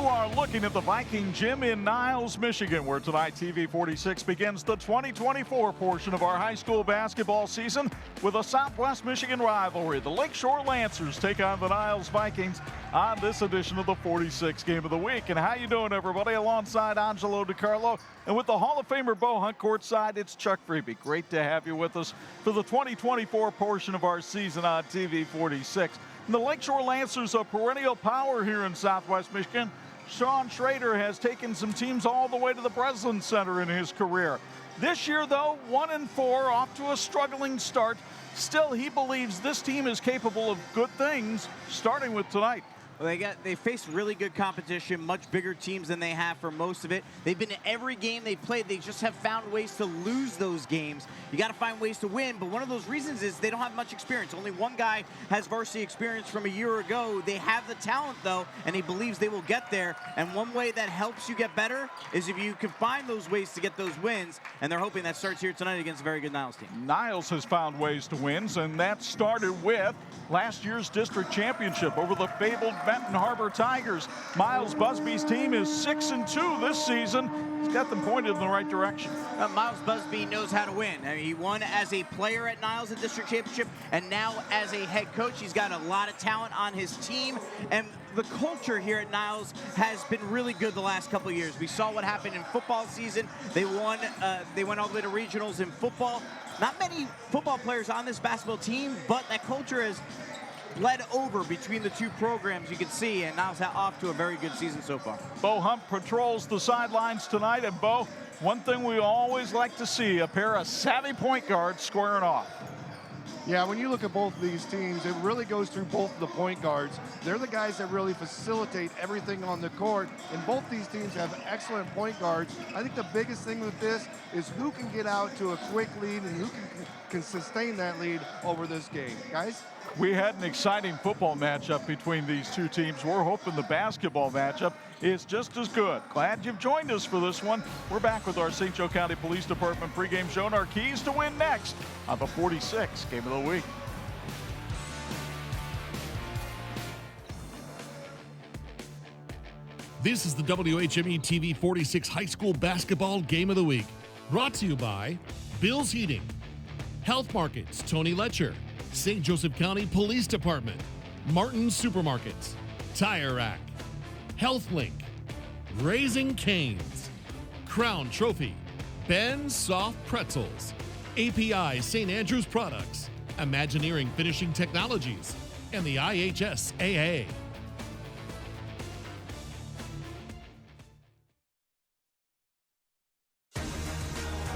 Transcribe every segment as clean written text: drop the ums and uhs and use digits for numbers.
You are looking at the Viking Gym in Niles, Michigan, where tonight TV 46 begins the 2024 portion of our high school basketball season with a Southwest Michigan rivalry. The Lakeshore Lancers take on the Niles Vikings on this edition of the 46 Game of the Week. And how you doing, everybody? Alongside Angelo DiCarlo and with the Hall of Famer Bo Hunt courtside, it's Chuck Freeby. Great to have you with us for the 2024 portion of our season on TV 46. And the Lakeshore Lancers, a perennial power here in Southwest Michigan. Sean Schrader has taken some teams all the way to the Breslin Center in his career. This year, though, 1-4, off to a struggling start. Still, he believes this team is capable of good things, starting with tonight. Well, they faced really good competition, much bigger teams than they have for most of it. They've been in every game they've played. They just have found ways to lose those games. You got to find ways to win, but one of those reasons is they don't have much experience. Only one guy has varsity experience from a year ago. They have the talent, though, and he believes they will get there. And one way that helps you get better is if you can find those ways to get those wins, and they're hoping that starts here tonight against a very good Niles team. Niles has found ways to win, and that started with last year's district championship over the fabled Benton Harbor Tigers. Miles Busby's team is 6-2 this season. He's got them pointed in the right direction. Miles Busby knows how to win. I mean, he won as a player at Niles at district championship, and now as a head coach, he's got a lot of talent on his team. And the culture here at Niles has been really good the last couple of years. We saw what happened in football season. They won. They went all the way to regionals in football. Not many football players on this basketball team, but that culture has bled over between the two programs, you can see, and Niles off to a very good season so far. Bo Hunt patrols the sidelines tonight, and Bo, one thing we always like to see, a pair of savvy point guards squaring off. Yeah, when you look at both of these teams, it really goes through both of the point guards. They're the guys that really facilitate everything on the court, and both these teams have excellent point guards. I think the biggest thing with this is who can get out to a quick lead and who can sustain that lead over this game. Guys? We had an exciting football matchup between these two teams. We're hoping the basketball matchup is just as good. Glad you've joined us for this one. We're back with our St. Joe County Police Department pregame show and our keys to win next on the 46 Game of the Week. This is the WHME TV 46 High School Basketball Game of the Week. Brought to you by Bill's Heating, Health Markets, Tony Letcher, St. Joseph County Police Department, Martin's Supermarkets, Tire Rack, HealthLink, Raising Cane's, Crown Trophy, Ben's Soft Pretzels, API St. Andrews Products, Imagineering Finishing Technologies, and the IHSAA.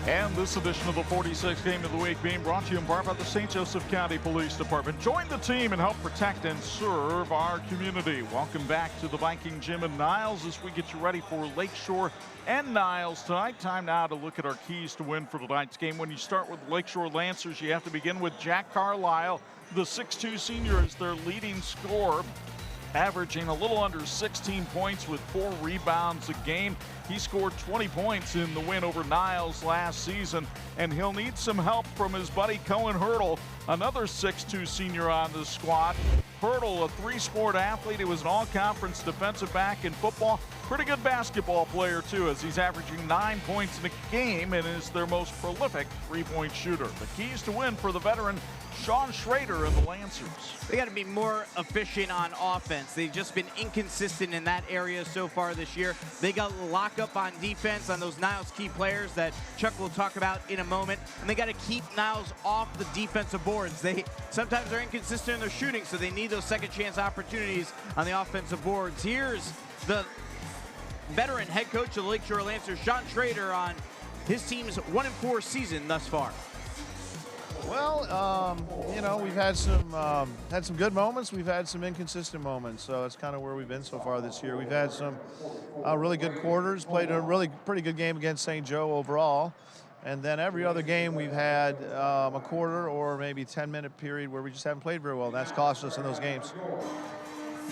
And this edition of the 46 Game of the Week being brought to you in part by the St. Joseph County Police Department. Join the team and help protect and serve our community. Welcome back to the Viking Gym in Niles as we get you ready for Lakeshore and Niles tonight. Time now to look at our keys to win for tonight's game. When you start with Lakeshore Lancers, you have to begin with Jack Carlisle. The 6'2 senior is their leading scorer, averaging a little under 16 points with 4 rebounds a game. He scored 20 points in the win over Niles last season, and he'll need some help from his buddy Cohen Hurdle, another 6'2 senior on the squad. Hurdle, a 3-sport athlete. He was an all-conference defensive back in football. Pretty good basketball player, too, as he's averaging 9 points in a game and is their most prolific three-point shooter. The keys to win for the veteran Sean Schrader and the Lancers. They got to be more efficient on offense. They've just been inconsistent in that area so far this year. They got lock up on defense on those Niles key players that Chuck will talk about in a moment. And they got to keep Niles off the defensive boards. They sometimes are inconsistent in their shooting, so they need those second chance opportunities on the offensive boards. Here's the veteran head coach of the Lakeshore Lancers, Sean Schrader, on his team's 1-4 season thus far. Well, you know, we've had some good moments. We've had some inconsistent moments. So that's kind of where we've been so far this year. We've had some really good quarters, played a really pretty good game against St. Joe overall. And then every other game we've had a quarter or maybe 10-minute period where we just haven't played very well. That's cost us in those games.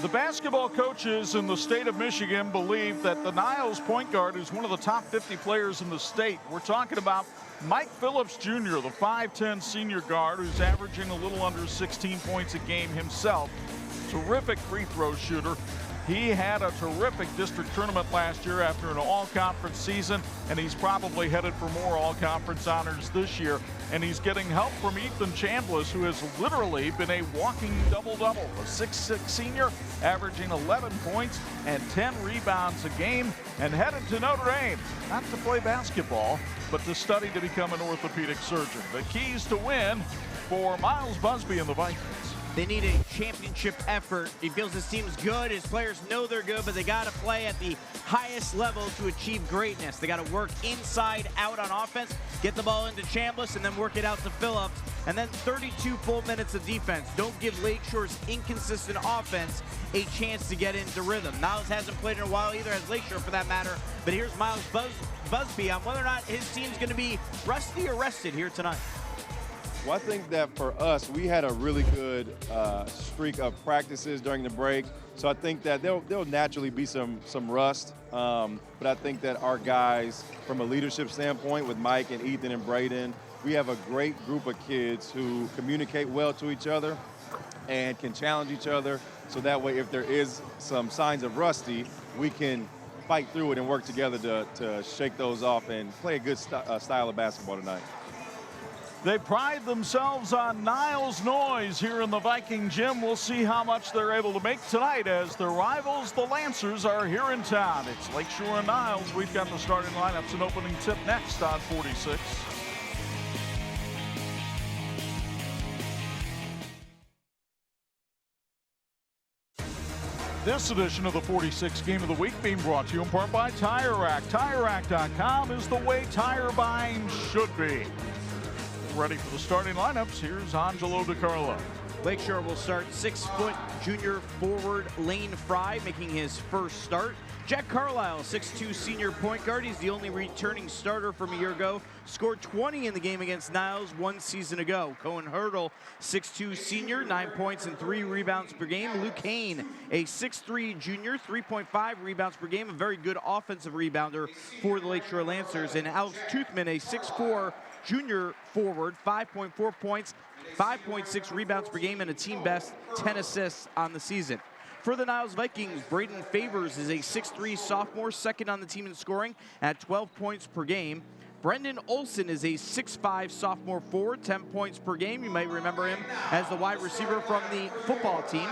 The basketball coaches in the state of Michigan believe that the Niles point guard is one of the top 50 players in the state. We're talking about Mike Phillips Jr., the 5'10 senior guard who's averaging a little under 16 points a game himself. Terrific free throw shooter. He had a terrific district tournament last year after an all-conference season, and he's probably headed for more all-conference honors this year. And he's getting help from Ethan Chambliss, who has literally been a walking double-double. A 6'6" senior, averaging 11 points and 10 rebounds a game, and headed to Notre Dame, not to play basketball, but to study to become an orthopedic surgeon. The keys to win for Miles Busby and the Vikings. They need a championship effort. He feels his team's good. His players know they're good, but they got to play at the highest level to achieve greatness. They got to work inside out on offense, get the ball into Chambliss, and then work it out to Phillips. And then 32 full minutes of defense. Don't give Lakeshore's inconsistent offense a chance to get into rhythm. Niles hasn't played in a while either, as Lakeshore for that matter. But here's Miles Busby on whether or not his team's going to be rusty or rested here tonight. Well, I think that for us, we had a really good streak of practices during the break. So I think that there'll naturally be some rust. But I think that our guys, from a leadership standpoint, with Mike and Ethan and Braden, we have a great group of kids who communicate well to each other and can challenge each other. So that way, if there is some signs of rusty, we can fight through it and work together to shake those off and play a good style of basketball tonight. They pride themselves on Niles noise here in the Viking gym. We'll see how much they're able to make tonight as their rivals, the Lancers, are here in town. It's Lakeshore and Niles. We've got the starting lineups and opening tip next on 46. This edition of the 46 Game of the Week being brought to you in part by Tire Rack. TireRack.com is the way tire buying should be. Ready for the starting lineups. Here's Angelo DiCarlo. Lakeshore will start 6-foot junior forward Lane Fry, making his first start. Jack Carlisle, 6'2" senior point guard. He's the only returning starter from a year ago. Scored 20 in the game against Niles 1 season ago. Cohen Hurdle, 6'2" senior, 9 points and 3 rebounds per game. Luke Hain, a 6'3" junior, 3.5 rebounds per game. A very good offensive rebounder for the Lakeshore Lancers. And Alex Toothman, a 6'4" junior forward, 5.4 points, 5.6 rebounds per game, and a team best 10 assists on the season. For the Niles Vikings, Braden Favors is a 6'3" sophomore, second on the team in scoring at 12 points per game. Brendan Olson is a 6'5" sophomore forward, 10 points per game. You might remember him as the wide receiver from the football team.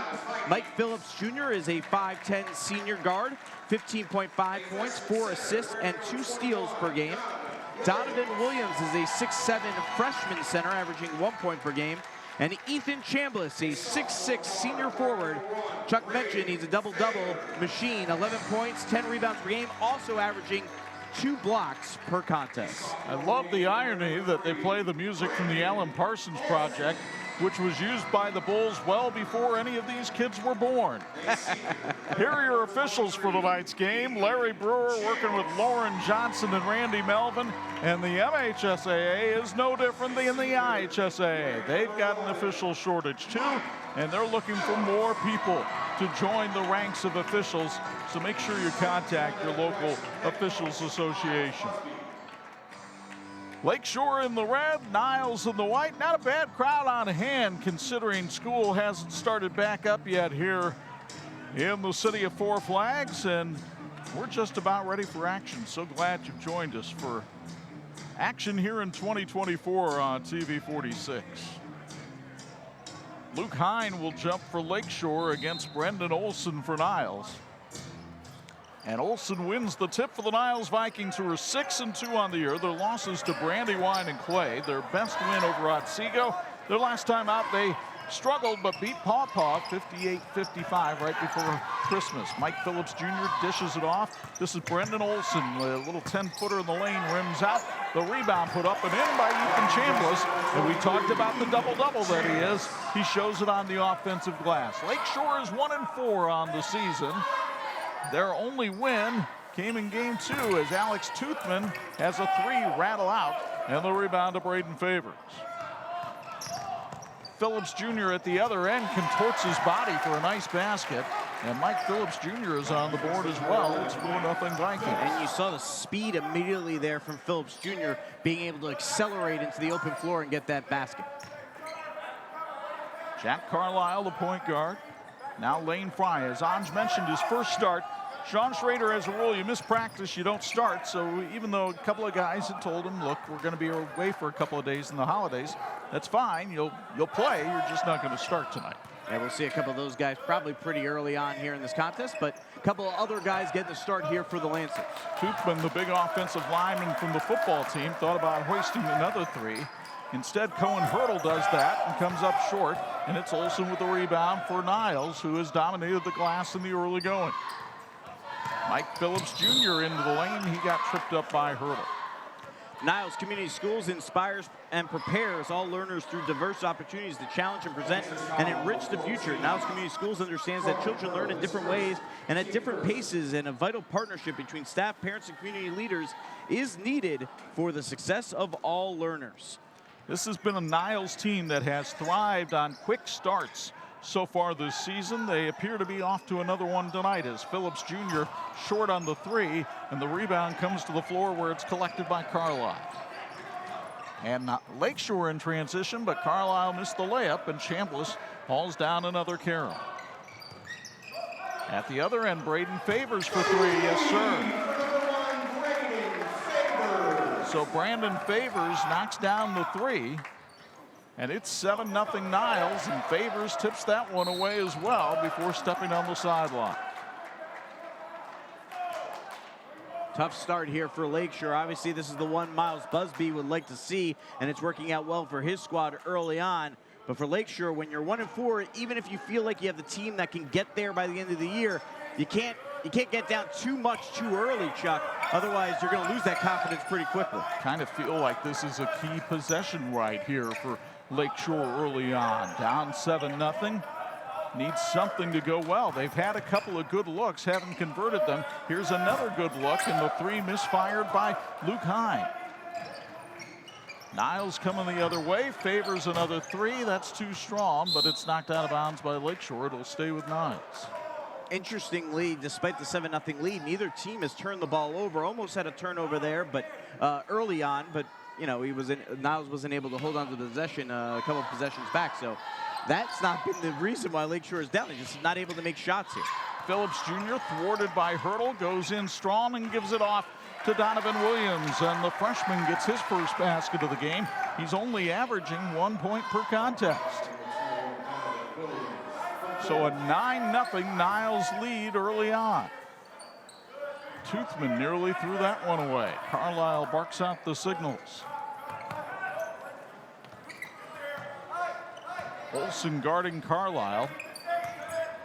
Mike Phillips Jr. is a 5'10" senior guard, 15.5 points, 4 assists, and 2 steals per game. Donovan Williams is a 6'7" freshman center, averaging 1 point per game. And Ethan Chambliss, a 6'6" senior forward. Chuck mentioned he's a double-double machine, 11 points, 10 rebounds per game, also averaging 2 blocks per contest. I love the irony that they play the music from the Alan Parsons Project, which was used by the Bulls well before any of these kids were born. Here are your officials for tonight's game. Larry Brewer working with Lauren Johnson and Randy Melvin. And the MHSAA is no different than the IHSAA. They've got an official shortage too, and they're looking for more people to join the ranks of officials. So make sure you contact your local officials association. Lakeshore in the red, Niles in the white. Not a bad crowd on hand considering school hasn't started back up yet here in the city of Four Flags, and we're just about ready for action. So glad you've joined us for action here in 2024 on TV 46. Luke Hine will jump for Lakeshore against Brendan Olson for Niles. And Olson wins the tip for the Niles Vikings, who are 6-2 on the year. Their losses to Brandywine and Clay. Their best win over Otsego. Their last time out, they struggled but beat Paw Paw 58-55 right before Christmas. Mike Phillips Jr. dishes it off. This is Brendan Olson, a little 10-footer in the lane, rims out. The rebound put up and in by Ethan Chambliss. And we talked about the double-double that he is. He shows it on the offensive glass. Lakeshore is 1-4 on the season. Their only win came in game 2 as Alex Toothman has a 3 rattle out, and the rebound to Braden Favors. Phillips Jr. at the other end contorts his body for a nice basket, and Mike Phillips Jr. is on the board as well. It's 4-0 Vikings. And you saw the speed immediately there from Phillips Jr. being able to accelerate into the open floor and get that basket. Jack Carlisle, the point guard. Now Lane Fry, as Anj mentioned, his first start. Sean Schrader has a rule, you miss practice, you don't start. So even though a couple of guys had told him, look, we're going to be away for a couple of days in the holidays, that's fine, you'll play, you're just not going to start tonight. Yeah, we'll see a couple of those guys probably pretty early on here in this contest, but a couple of other guys getting the start here for the Lancers. Toothman, the big offensive lineman from the football team, thought about hoisting another three. Instead, Cohen Hurdle does that and comes up short, and it's Olsen with the rebound for Niles, who has dominated the glass in the early going. Mike Phillips Jr. into the lane. He got tripped up by Hurdle. Niles Community Schools inspires and prepares all learners through diverse opportunities to challenge and present and enrich the future. Niles Community Schools understands that children learn in different ways and at different paces, and a vital partnership between staff, parents, and community leaders is needed for the success of all learners. This has been a Niles team that has thrived on quick starts so far this season. They appear to be off to another one tonight as Phillips Jr. short on the three, and the rebound comes to the floor where it's collected by Carlisle. And Lakeshore in transition, but Carlisle missed the layup, and Chambliss hauls down another Carroll. At the other end, Braden Favors for three, yes sir. So Brandon Favors knocks down the three. And it's 7-0 Niles, and Favors tips that one away as well before stepping on the sideline. Tough start here for Lakeshore. Obviously, this is the one Miles Busby would like to see, and it's working out well for his squad early on. But for Lakeshore, when you're 1-4, even if you feel like you have the team that can get there by the end of the year, you can't get down too much too early, Chuck. Otherwise, you're going to lose that confidence pretty quickly. Kind of feel like this is a key possession right here for Lakeshore early on. Down 7-0. Needs something to go well. They've had a couple of good looks, haven't converted them. Here's another good look, and the three misfired by Luke Hine. Niles coming the other way, Favors another three. That's too strong, but it's knocked out of bounds by Lakeshore. It'll stay with Niles. Interestingly, despite the 7-0 lead, neither team has turned the ball over. Almost had a turnover there, but early on, but you know, Niles wasn't able to hold on to the possession a couple of possessions back. So that's not been the reason why Lakeshore is down. They're just not able to make shots here. Phillips Jr. thwarted by Hurdle, goes in strong and gives it off to Donovan Williams. And the freshman gets his first basket of the game. He's only averaging 1 point per contest. So a 9-0 Niles lead early on. Toothman nearly threw that one away. Carlisle barks out the signals. Olsen guarding Carlisle.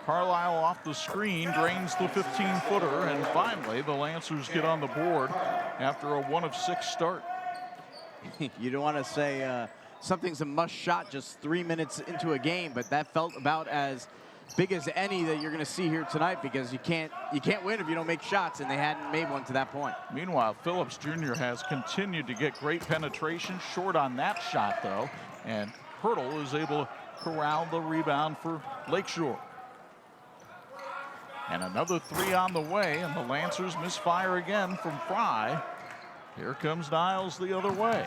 Carlisle off the screen, drains the 15-footer, and finally the Lancers get on the board after a 1 of 6 start. You don't want to say something's a must shot just 3 minutes into a game, but that felt about as big as any that you're going to see here tonight, because you can't win if you don't make shots, and they hadn't made one to that point. Meanwhile, Phillips Jr. has continued to get great penetration, short on that shot though, and Hurdle is able to corral the rebound for Lakeshore. And another three on the way, and the Lancers misfire again from Fry. Here comes Niles the other way.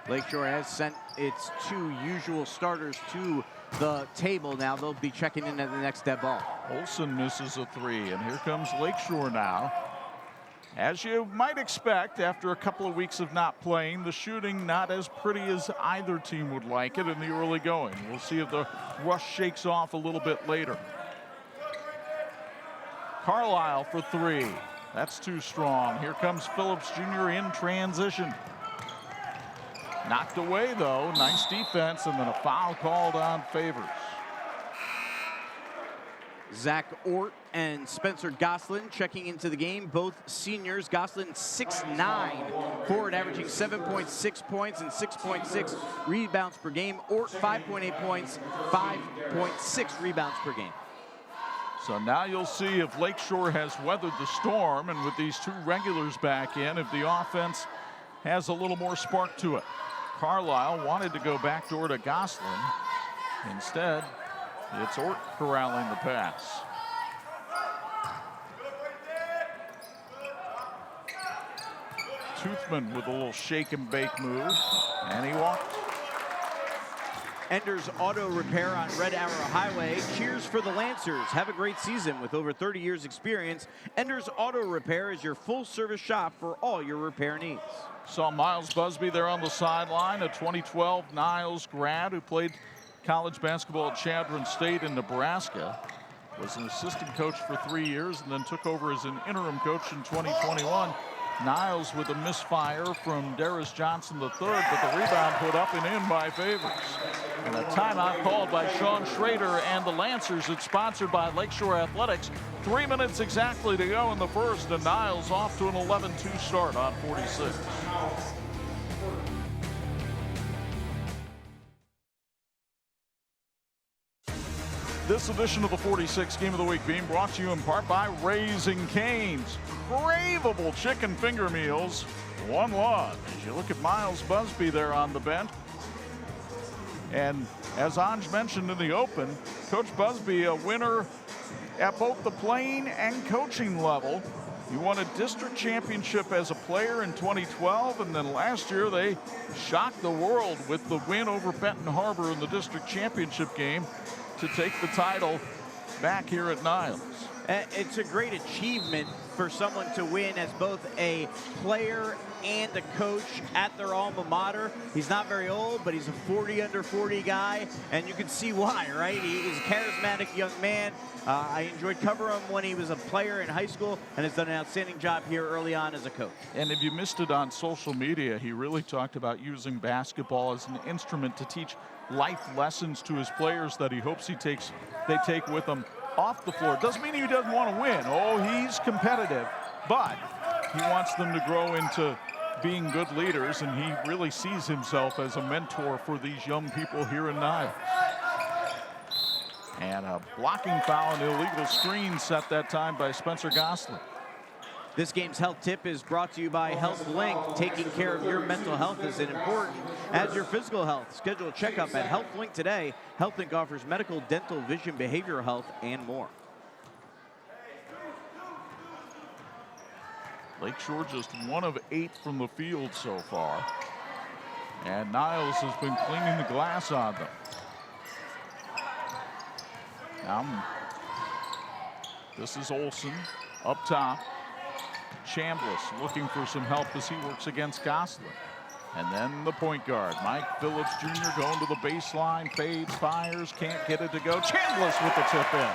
Lakeshore has sent its two usual starters to the table now. They'll be checking in at the next dead ball. Olsen misses a three, and here comes Lakeshore now. As you might expect, after a couple of weeks of not playing, the shooting not as pretty as either team would like it in the early going. We'll see if the rush shakes off a little bit later. Carlisle for three. That's too strong. Here comes Phillips Jr. in transition. Knocked away though, nice defense, and then a foul called on Favors. Zach Ort and Spencer Goslin checking into the game, both seniors. Goslin 6'9", forward, averaging 7.6 points and 6.6 rebounds per game. Ort 5.8 points, 5.6 rebounds per game. So now you'll see if Lakeshore has weathered the storm, and with these two regulars back in, if the offense has a little more spark to it. Carlisle wanted to go backdoor to Goslin. Instead, it's Ort corralling the pass. Toothman with a little shake and bake move, and he walked. Ender's Auto Repair on Red Arrow Highway cheers for the Lancers. Have a great season. With over 30 years experience, Ender's Auto Repair is your full-service shop for all your repair needs. Saw Miles Busby there on the sideline, a 2012 Niles grad who played college basketball at Chadron State in Nebraska. Was an assistant coach for 3 years and then took over as an interim coach in 2021. Niles with a misfire from Darius Johnson III, but the rebound put up and in by Favors. And a timeout called by Sean Schrader and the Lancers. It's sponsored by Lakeshore Athletics. 3 minutes exactly to go in the first, and Niles off to an 11-2 start on 46. This edition of the 46 Game of the Week being brought to you in part by Raising Cane's. Craveable chicken finger meals. 1-1. As you look at Miles Busby there on the bench. And as Anj mentioned in the open, Coach Busby a winner at both the playing and coaching level. He won a district championship as a player in 2012, and then last year they shocked the world with the win over Benton Harbor in the district championship game to take the title back here at Niles. It's a great achievement for someone to win as both a player and a coach at their alma mater. He's not very old, but he's a 40 under 40 guy, and you can see why, right? He's a charismatic young man. I enjoyed covering him when he was a player in high school and has done an outstanding job here early on as a coach. And if you missed it on social media, he really talked about using basketball as an instrument to teach life lessons to his players that he hopes they take with them off the floor. Doesn't mean he doesn't want to win. Oh, he's competitive, but he wants them to grow into being good leaders, and he really sees himself as a mentor for these young people here in Niles. And a blocking foul and illegal screen set that time by Spencer Gosselin. This game's health tip is brought to you by Health Link. Taking care of your mental health is as important as your physical health. Schedule a checkup at Health Link today. Health Link offers medical, dental, vision, behavioral health, and more. Lakeshore just 1 of 8 from the field so far. And Niles has been cleaning the glass on them. Now, this is Olsen up top. Chambliss looking for some help as he works against Gosselin. And then the point guard, Mike Phillips Jr. going to the baseline, fades, fires, can't get it to go. Chambliss with the tip in.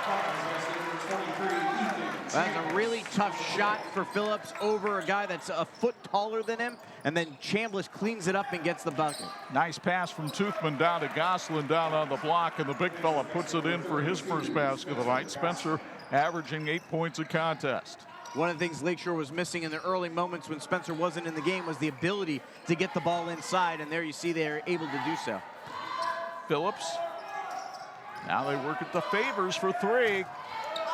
That's a really tough shot for Phillips over a guy that's a foot taller than him, and then Chambliss cleans it up and gets the bucket. Nice pass from Toothman down to Gosselin down on the block, and the big fella puts it in for his first basket of the night. Spencer averaging 8 points a contest. One of the things Lakeshore was missing in the early moments when Spencer wasn't in the game was the ability to get the ball inside, and there you see they're able to do so. Phillips. Now they work at the Favors for 3.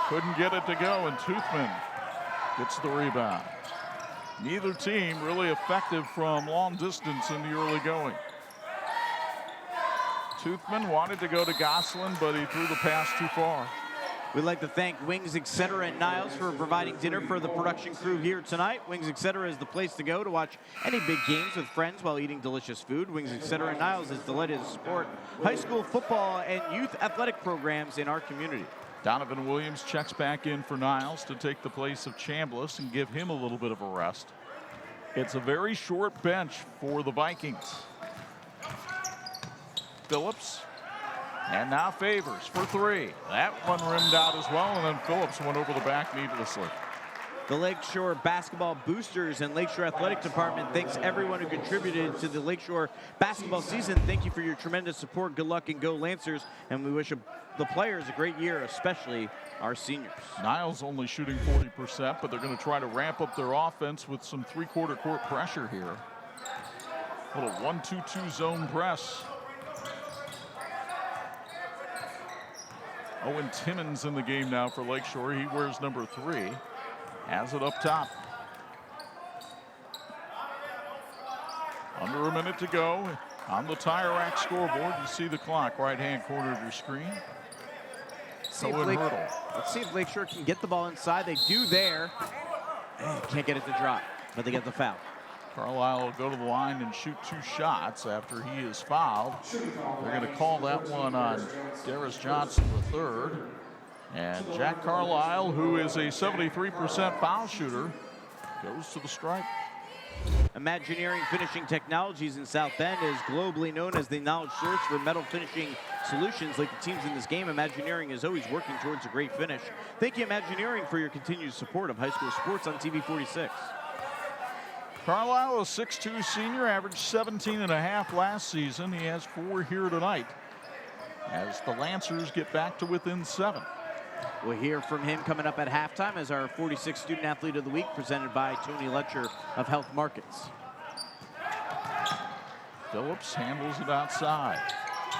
Couldn't get it to go, and Toothman gets the rebound. Neither team really effective from long distance in the early going. Toothman wanted to go to Gosselin, but he threw the pass too far. We'd like to thank Wings Etc. and Niles for providing dinner for the production crew here tonight. Wings Etc. is the place to go to watch any big games with friends while eating delicious food. Wings Etc. and Niles is delighted to support high school football and youth athletic programs in our community. Donovan Williams checks back in for Niles to take the place of Chambliss and give him a little bit of a rest. It's a very short bench for the Vikings. Phillips. And now Favors for 3. That one rimmed out as well, and then Phillips went over the back needlessly. The Lakeshore Basketball Boosters and Lakeshore Athletic Department thanks everyone who contributed to the Lakeshore basketball season. Thank you for your tremendous support. Good luck and go Lancers. And we wish the players a great year, especially our seniors. Niles only shooting 40%, but they're going to try to ramp up their offense with some three-quarter court pressure here. A little 1-2-2 zone press. Owen Timmons in the game now for Lakeshore. He wears number 3. Has it up top. Under a minute to go. On the Tire Rack scoreboard, you see the clock, right-hand corner of your screen. Let's see if Lakeshore can get the ball inside. They do there. Can't get it to drop, but they get the foul. Carlisle will go to the line and shoot 2 shots after he is fouled. They're going to call that one on Darius Johnson III. And Jack Carlisle, who is a 73% foul shooter, goes to the stripe. Imagineering Finishing Technologies in South Bend is globally known as the knowledge source for metal finishing solutions. Like the teams in this game, Imagineering is always working towards a great finish. Thank you, Imagineering, for your continued support of high school sports on TV 46. Carlisle, a 6'2 senior, averaged 17.5 last season. He has 4 here tonight as the Lancers get back to within 7. We'll hear from him coming up at halftime as our 46 Student Athlete of the Week presented by Tony Letcher of Health Markets. Phillips handles it outside.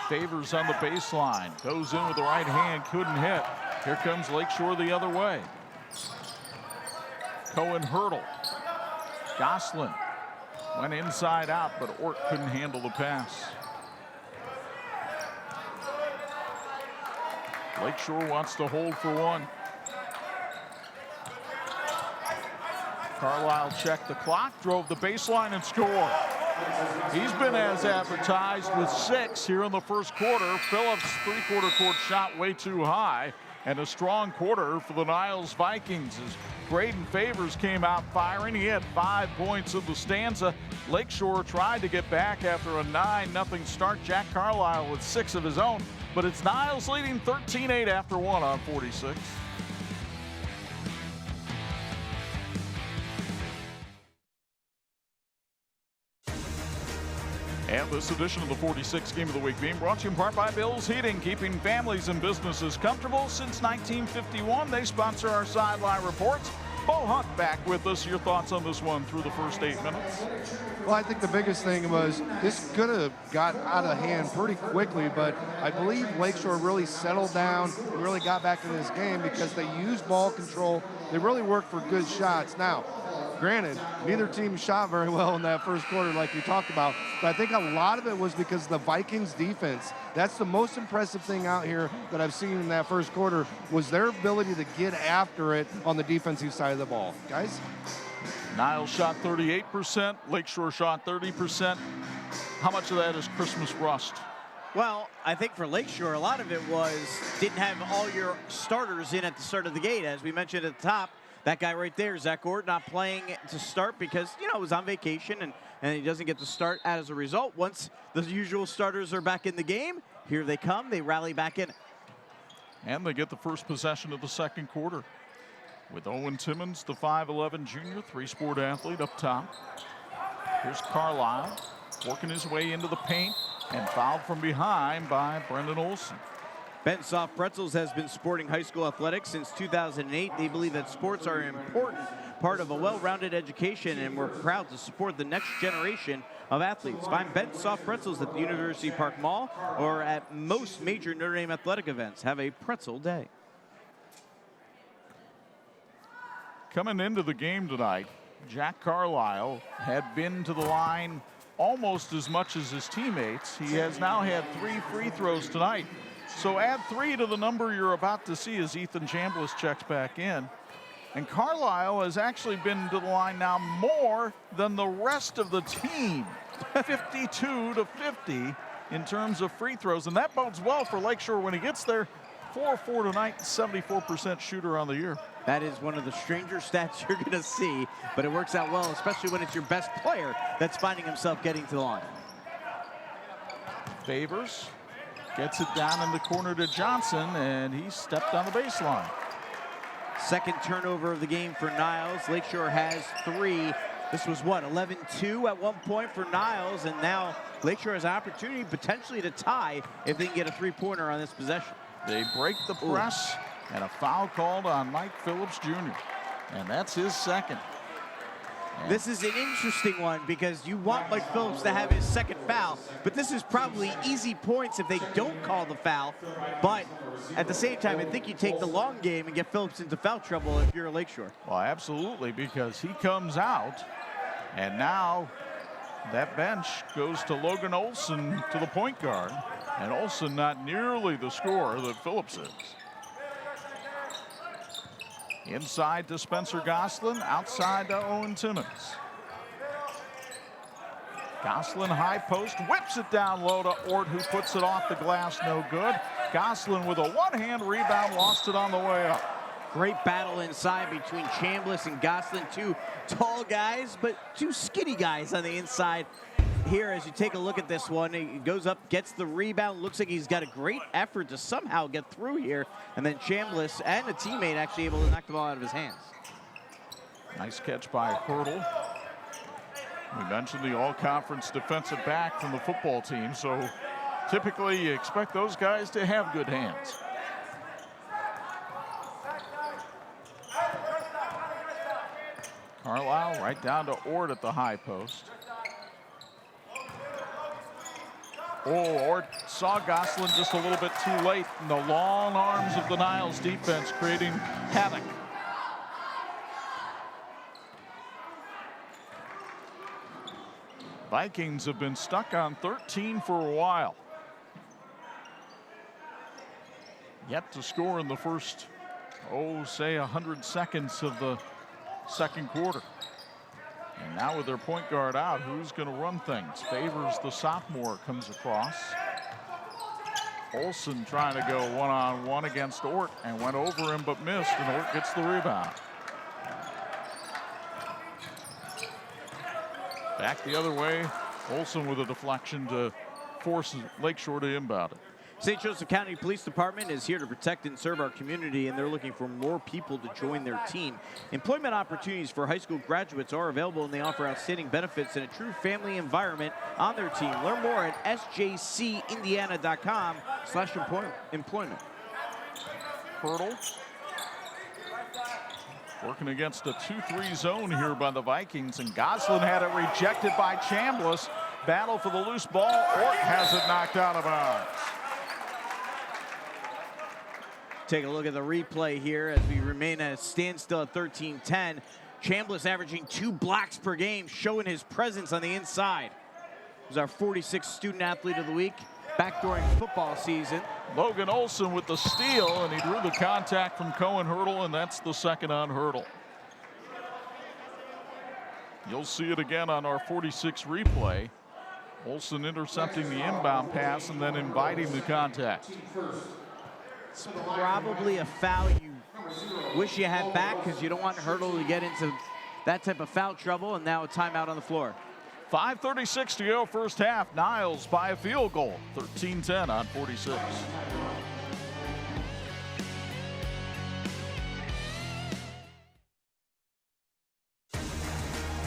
Favors on the baseline. Goes in with the right hand, couldn't hit. Here comes Lakeshore the other way. Cohen hurdle. Goslin went inside out, but Ort couldn't handle the pass. Lakeshore wants to hold for 1. Carlisle checked the clock, drove the baseline, and scored. He's been as advertised with 6 here in the first quarter. Phillips' 3/4 court shot way too high, and a strong quarter for the Niles Vikings as Braden Favors came out firing. He had 5 points in the stanza. Lakeshore tried to get back after a 9-0 start. Jack Carlisle with 6 of his own, but it's Niles leading 13-8 after 1 on 46. And this edition of the 46 Game of the Week being brought to you in part by Bill's Heating, keeping families and businesses comfortable since 1951. They sponsor our sideline reports. Bo Hunt back with us. Your thoughts on this one through the first 8 minutes? Well, I think the biggest thing was this could have got out of hand pretty quickly, but I believe Lakeshore really settled down and really got back in this game because they used ball control. They really worked for good shots. Now, granted, neither team shot very well in that first quarter like we talked about, but I think a lot of it was because of the Vikings defense. That's the most impressive thing out here that I've seen in that first quarter was their ability to get after it on the defensive side of the ball. Guys? Niles shot 38%, Lakeshore shot 30%. How much of that is Christmas rust? Well, I think for Lakeshore, a lot of it was didn't have all your starters in at the start of the gate. As we mentioned at the top, that guy right there, Zach Ort, not playing to start because, you know, was on vacation and he doesn't get to start as a result. Once the usual starters are back in the game, here they come. They rally back in. And they get the first possession of the second quarter with Owen Timmons, the 5'11 junior, 3-sport athlete up top. Here's Carlisle working his way into the paint and fouled from behind by Brendan Olson. Ben Soft Pretzels has been supporting high school athletics since 2008. They believe that sports are an important part of a well-rounded education, and we're proud to support the next generation of athletes. Find Ben Soft Pretzels at the University Park Mall or at most major Notre Dame athletic events. Have a pretzel day. Coming into the game tonight, Jack Carlisle had been to the line almost as much as his teammates. He has now had 3 free throws tonight. So add 3 to the number you're about to see as Ethan Chambliss checks back in. And Carlisle has actually been to the line now more than the rest of the team, 52 to 50 in terms of free throws. And that bodes well for Lakeshore when he gets there. 4-4 tonight, 74% shooter on the year. That is one of the stranger stats you're going to see, but it works out well, especially when it's your best player that's finding himself getting to the line. Favors gets it down in the corner to Johnson, and he stepped on the baseline. Second turnover of the game for Niles. Lakeshore has 3. This was what, 11-2 at one point for Niles, and now Lakeshore has an opportunity potentially to tie if they can get a 3-pointer on this possession. They break the press, and a foul called on Mike Phillips Jr., and that's his second. This is an interesting one because you want Mike Phillips to have his second foul, but this is probably easy points if they don't call the foul. But at the same time, I think you take the long game and get Phillips into foul trouble if you're a Lakeshore. Well, absolutely, because he comes out, and now that bench goes to Logan Olson to the point guard, and Olson not nearly the scorer that Phillips is. Inside to Spencer Goslin, outside to Owen Timmons. Goslin high post, whips it down low to Ort, who puts it off the glass, no good. Goslin with a one-hand rebound, lost it on the way up. Great battle inside between Chambliss and Goslin, two tall guys, but two skinny guys on the inside. Here, as you take a look at this one, he goes up, gets the rebound. Looks like he's got a great effort to somehow get through here. And then Chambliss and a teammate actually able to knock the ball out of his hands. Nice catch by Hurdle. We mentioned the all-conference defensive back from the football team, so typically you expect those guys to have good hands. Carlisle right down to Ort at the high post. Oh, Ort saw Goslin just a little bit too late in the long arms of the Niles defense, creating havoc. Vikings have been stuck on 13 for a while. Yet to score in the first, say 100 seconds of the second quarter. And now with their point guard out, who's going to run things? Favors the sophomore, comes across. Olsen trying to go one-on-one against Ort and went over him but missed, and Ort gets the rebound. Back the other way, Olsen with a deflection to force Lakeshore to inbound it. St. Joseph County Police Department is here to protect and serve our community, and they're looking for more people to join their team. Employment opportunities for high school graduates are available, and they offer outstanding benefits and a true family environment on their team. Learn more at sjcindiana.com/employment. Hurdle working against a 2-3 zone here by the Vikings, and Goslin had it rejected by Chambliss. Battle for the loose ball. Ort has it knocked out of bounds. Take a look at the replay here as we remain at a standstill at 13-10. Chambliss averaging 2 blocks per game, showing his presence on the inside. He's our 46th student athlete of the week, back during football season. Logan Olsen with the steal, and he drew the contact from Cohen Hurdle, and that's the second on Hurdle. You'll see it again on our 46 replay. Olsen intercepting the inbound pass and then inviting the contact. It's probably a foul you wish you had back, because you don't want Hurdle to get into that type of foul trouble, and now a timeout on the floor. 5:36 to go first half. Niles by a field goal, 13-10 on 46.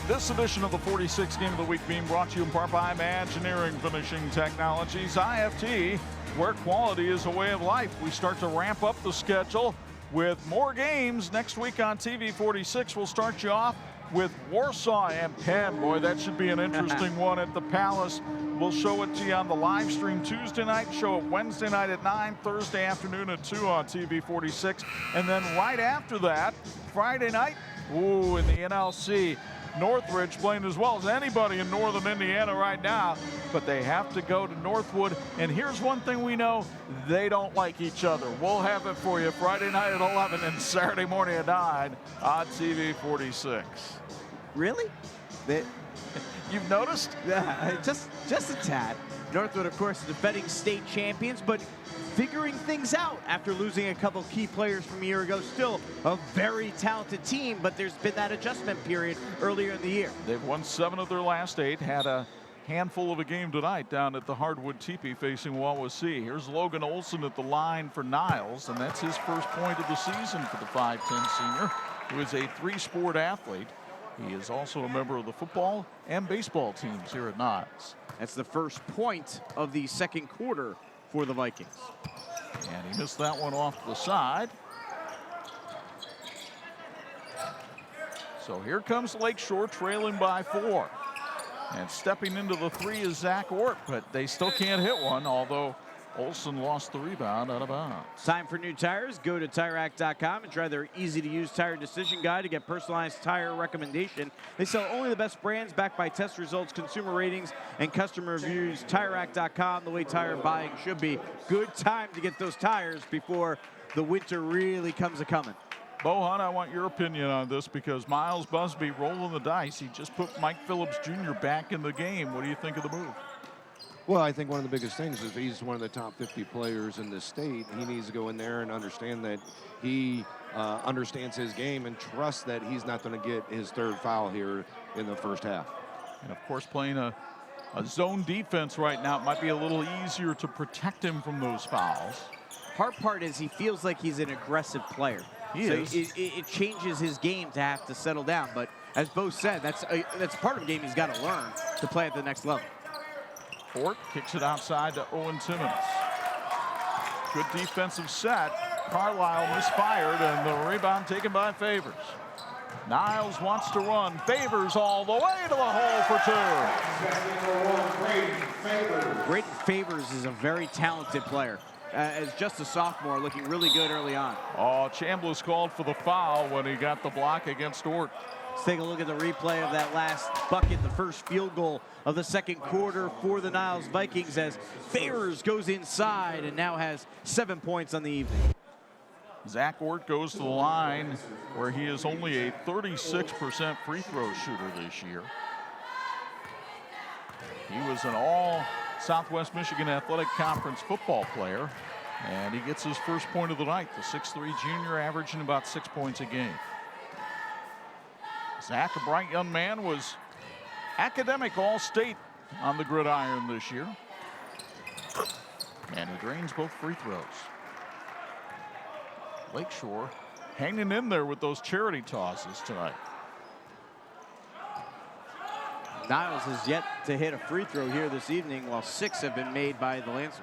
This edition of the 46 Game of the Week being brought to you in part by Imagineering Finishing Technologies, IFT, where quality is a way of life. We start to ramp up the schedule with more games next week on TV 46. We'll start you off with Warsaw and Penn. Boy, that should be an interesting one at the Palace. We'll show it to you on the live stream Tuesday night, show it Wednesday night at 9, Thursday afternoon at 2 on TV 46. And then right after that, Friday night, in the NLC, Northridge playing as well as anybody in Northern Indiana right now, but they have to go to Northwood. And here's one thing we know, they don't like each other. We'll have it for you Friday night at 11 and Saturday morning at 9 on TV 46. Really? You've noticed? Yeah, just a tad. Northwood, of course, defending state champions, but figuring things out after losing a couple key players from a year ago. Still a very talented team, but there's been that adjustment period earlier in the year. They've won 7 of their last 8, had a handful of a game tonight down at the Hardwood Teepee facing Wawasee. Here's Logan Olsen at the line for Niles, and that's his first point of the season for the 5'10 senior, who is a 3-sport athlete. He is also a member of the football and baseball teams here at Niles. That's the first point of the second quarter for the Vikings. And he missed that one off the side. So here comes Lakeshore trailing by 4. And stepping into the 3 is Zach Ort, but they still can't hit one, although Olsen lost the rebound out of bounds. Time for new tires. Go to TireRack.com and try their easy-to-use tire decision guide to get personalized tire recommendation. They sell only the best brands backed by test results, consumer ratings, and customer reviews. TireRack.com, the way tire buying should be. Good time to get those tires before the winter really comes a-coming. Bohan, I want your opinion on this because Miles Busby rolling the dice. He just put Mike Phillips Jr. back in the game. What do you think of the move? Well, I think one of the biggest things is he's one of the top 50 players in this state. He needs to go in there and understand that he understands his game and trusts that he's not going to get his third foul here in the first half. And, of course, playing a zone defense right now, it might be a little easier to protect him from those fouls. Hard part is he feels like he's an aggressive player. He is. It changes his game to have to settle down. But as Bo said, that's part of the game he's got to learn to play at the next level. Fort kicks it outside to Owen Timmons. Good defensive set. Carlisle misfired, and the rebound taken by Favors. Niles wants to run. Favors all the way to the hole for two. Braden Favors is a very talented player. As just a sophomore, looking really good early on. Oh, Chambliss called for the foul when he got the block against Ort. Let's take a look at the replay of that last bucket, the first field goal of the second quarter for the Niles Vikings as Favors goes inside and now has 7 points on the evening. Zach Ort goes to the line where he is only a 36% free throw shooter this year. He was an all Southwest Michigan Athletic Conference football player, and he gets his first point of the night. The 6'3" junior averaging about 6 points a game. Zach, a bright young man, was academic all-state on the gridiron this year. And he drains both free throws. Lakeshore hanging in there with those charity tosses tonight. Niles has yet to hit a free throw here this evening, while 6 have been made by the Lancers.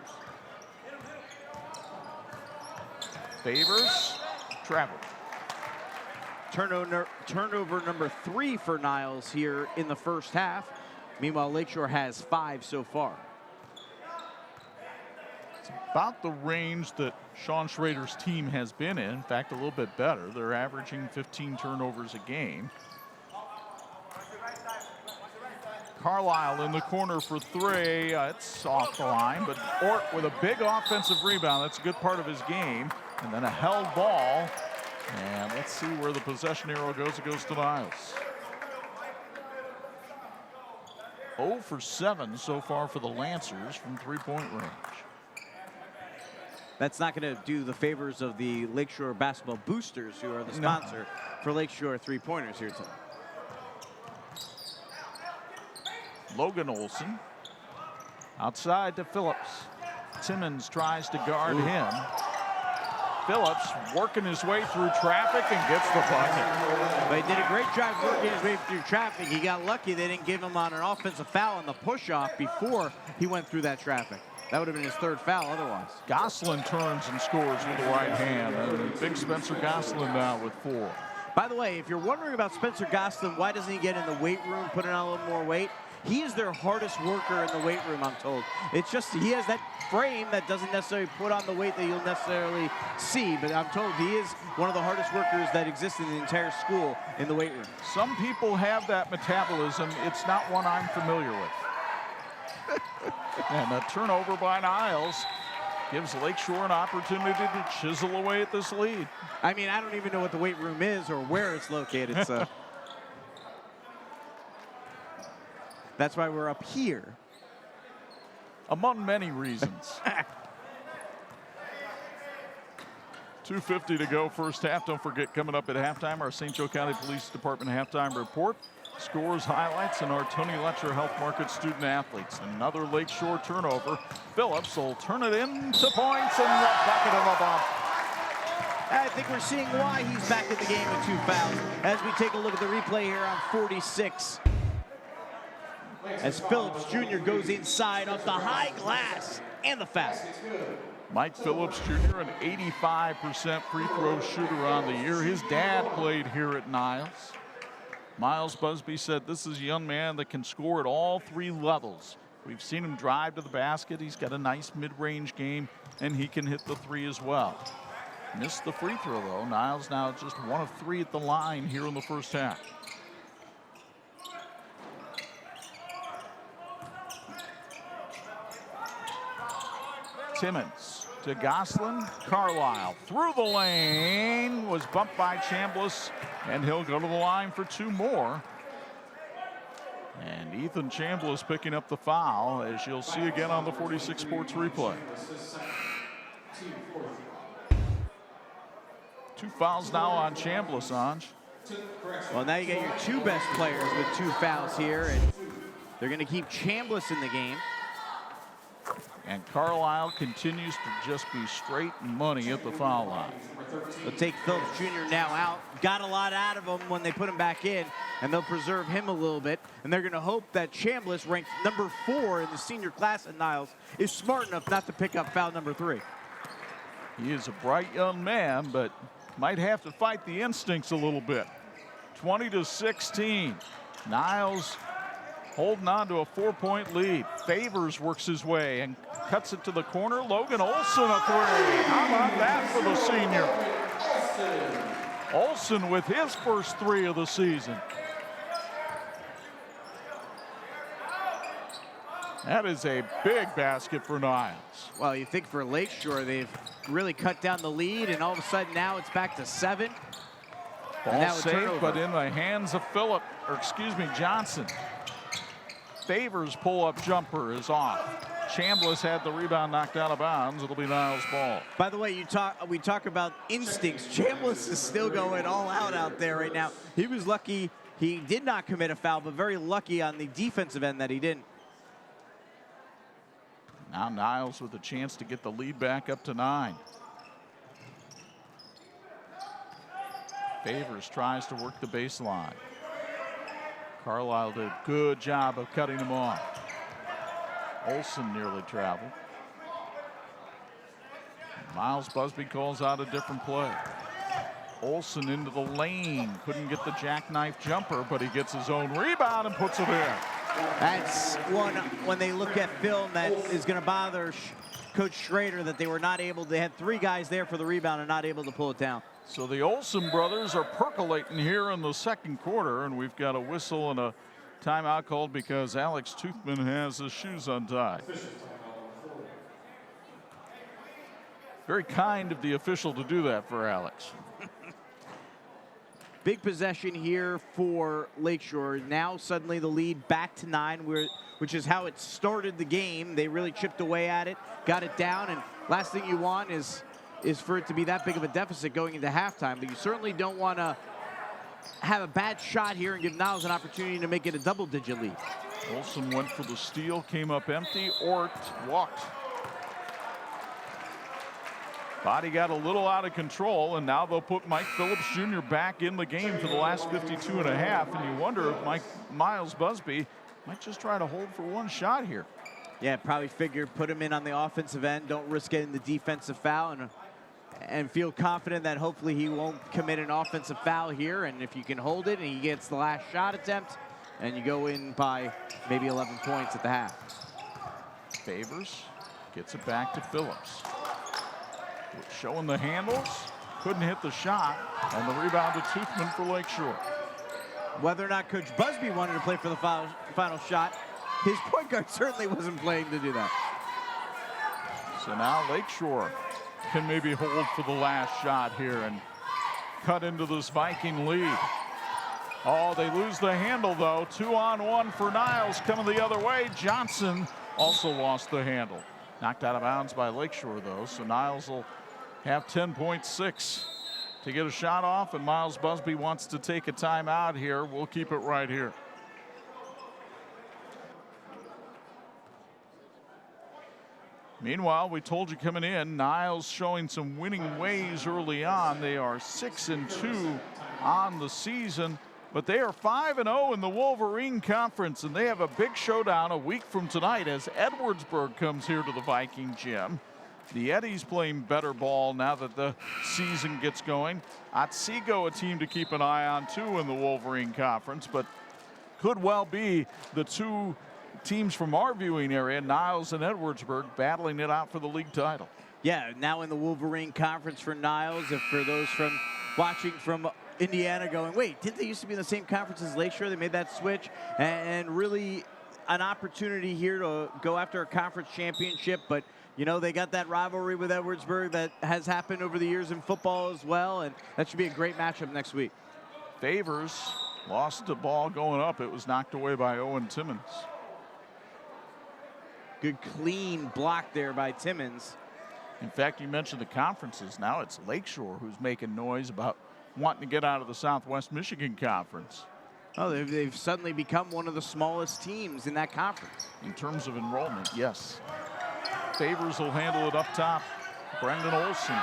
Favors, travel. Turnover number 3 for Niles here in the first half. Meanwhile, Lakeshore has 5 so far. It's about the range that Sean Schrader's team has been in fact, a little bit better. They're averaging 15 turnovers a game. Carlisle in the corner for 3. It's off the line, but Ort with a big offensive rebound. That's a good part of his game. And then a held ball. And let's see where the possession arrow goes. It goes to Niles. 0 for 7 so far for the Lancers from three-point range. That's not going to do the favors of the Lakeshore basketball boosters, who are the sponsor for Lakeshore three-pointers here tonight. Logan Olson outside to Phillips. Timmons tries to guard him. Phillips working his way through traffic and gets the bucket. But he did a great job working his way through traffic. He got lucky they didn't give him on an offensive foul on the push-off before he went through that traffic. That would have been his 3rd foul otherwise. Gosselin turns and scores with the right hand. And big Spencer Gosselin now with 4. By the way, if you're wondering about Spencer Gosselin, why doesn't he get in the weight room, put on a little more weight? He is their hardest worker in the weight room, I'm told. It's just he has that frame that doesn't necessarily put on the weight that you'll necessarily see, but I'm told he is one of the hardest workers that exists in the entire school in the weight room. Some people have that metabolism. It's not one I'm familiar with. And a turnover by Niles gives Lakeshore an opportunity to chisel away at this lead. I mean, I don't even know what the weight room is or where it's located, so. That's why we're up here. Among many reasons. 2:50 to go first half. Don't forget, coming up at halftime, our St. Joe County Police Department halftime report. Scores, highlights, and our Tony Letcher Health Market student athletes. Another Lakeshore turnover. Phillips will turn it into points and the bucket of a bump. I think we're seeing why he's back in the game with 2 fouls as we take a look at the replay here on 46. As Phillips Jr. goes inside off the high glass and the foul. Mike Phillips Jr., an 85% free throw shooter on the year. His dad played here at Niles. Miles Busby said this is a young man that can score at all 3 levels. We've seen him drive to the basket. He's got a nice mid-range game, and he can hit the 3 as well. Missed the free throw, though. Niles now just 1 of 3 at the line here in the first half. Timmons to Goslin. Carlisle through the lane, was bumped by Chambliss, and he'll go to the line for 2 more. And Ethan Chambliss picking up the foul, as you'll see again on the 46 Sports replay. 2 fouls now on Chambliss, Anj. Well, now you get your 2 best players with 2 fouls here, and they're going to keep Chambliss in the game. And Carlisle continues to just be straight money at the foul line. They'll take Phillips Jr. now out. Got a lot out of him when they put him back in, and they'll preserve him a little bit. And they're going to hope that Chambliss, ranked number 4 in the senior class at Niles, is smart enough not to pick up foul number 3. He is a bright young man, but might have to fight the instincts a little bit. 20-16. Niles holding on to a 4-point lead. Favors works his way and cuts it to the corner. Logan Olson a 3. How about that for the senior? Olson with his first 3 of the season. That is a big basket for Niles. Well, you think for Lakeshore, they've really cut down the lead, and all of a sudden now it's back to 7. Ball safe, but in the hands of Johnson. Favors pull-up jumper is off. Chambliss had the rebound knocked out of bounds. It'll be Niles' ball. By the way, we talk about instincts. Chambliss is still going all out there right now. He was lucky he did not commit a foul, but very lucky on the defensive end that he didn't. Now Niles with a chance to get the lead back up to 9. Favors tries to work the baseline. Carlisle did a good job of cutting him off. Olson nearly traveled. Miles Busby calls out a different play. Olson into the lane. Couldn't get the jackknife jumper, but he gets his own rebound and puts it in. That's one, when they look at film, that is going to bother Coach Schrader, that they were not able, they had 3 guys there for the rebound and not able to pull it down. So the Olson brothers are percolating here in the second quarter, and we've got a whistle and a timeout called because Alex Toothman has his shoes untied. Very kind of the official to do that for Alex. Big possession here for Lakeshore. Now suddenly the lead back to 9, which is how it started the game. They really chipped away at it, got it down, and last thing you want is for it to be that big of a deficit going into halftime. But you certainly don't want to have a bad shot here and give Niles an opportunity to make it a double-digit lead. Olson went for the steal, came up empty. Ort walked. Body got a little out of control, and now they'll put Mike Phillips Jr. back in the game for the last 52 and a half, and you wonder if Miles Busby might just try to hold for one shot here. Yeah, probably figured put him in on the offensive end, don't risk getting the defensive foul, and feel confident that hopefully he won't commit an offensive foul here, and if you can hold it and he gets the last shot attempt, and you go in by maybe 11 points at the half. Favors gets it back to Phillips. Showing the handles, couldn't hit the shot, and the rebound to Toothman for Lakeshore. Whether or not Coach Busby wanted to play for the final shot, his point guard certainly wasn't playing to do that. So now Lakeshore can maybe hold for the last shot here and cut into this Viking lead. Oh, they lose the handle though. 2-on-1 for Niles coming the other way. Johnson also lost the handle. Knocked out of bounds by Lakeshore though, so Niles will have 10.6 to get a shot off, and Miles Busby wants to take a timeout here. We'll keep it right here. Meanwhile, we told you coming in, Niles showing some winning ways early on. They are 6-2 on the season, but they are 5-0 in the Wolverine Conference, and they have a big showdown a week from tonight as Edwardsburg comes here to the Viking gym. The Eddies playing better ball now that the season gets going. Otsego, a team to keep an eye on too in the Wolverine Conference, but could well be the 2 teams from our viewing area, Niles and Edwardsburg, battling it out for the league title. Yeah, now in the Wolverine Conference for Niles. If for those from watching from Indiana going, wait, didn't they used to be in the same conference as Lakeshore? They made that switch, and really an opportunity here to go after a conference championship, but you know, they got that rivalry with Edwardsburg that has happened over the years in football as well, and that should be a great matchup next week. Favors lost the ball going up. It was knocked away by Owen Timmons. Good clean block there by Timmons. In fact, you mentioned the conferences. Now it's Lakeshore who's making noise about wanting to get out of the Southwest Michigan Conference. Oh, they've suddenly become one of the smallest teams in that conference. In terms of enrollment, yes. Favors will handle it up top. Brendan Olson.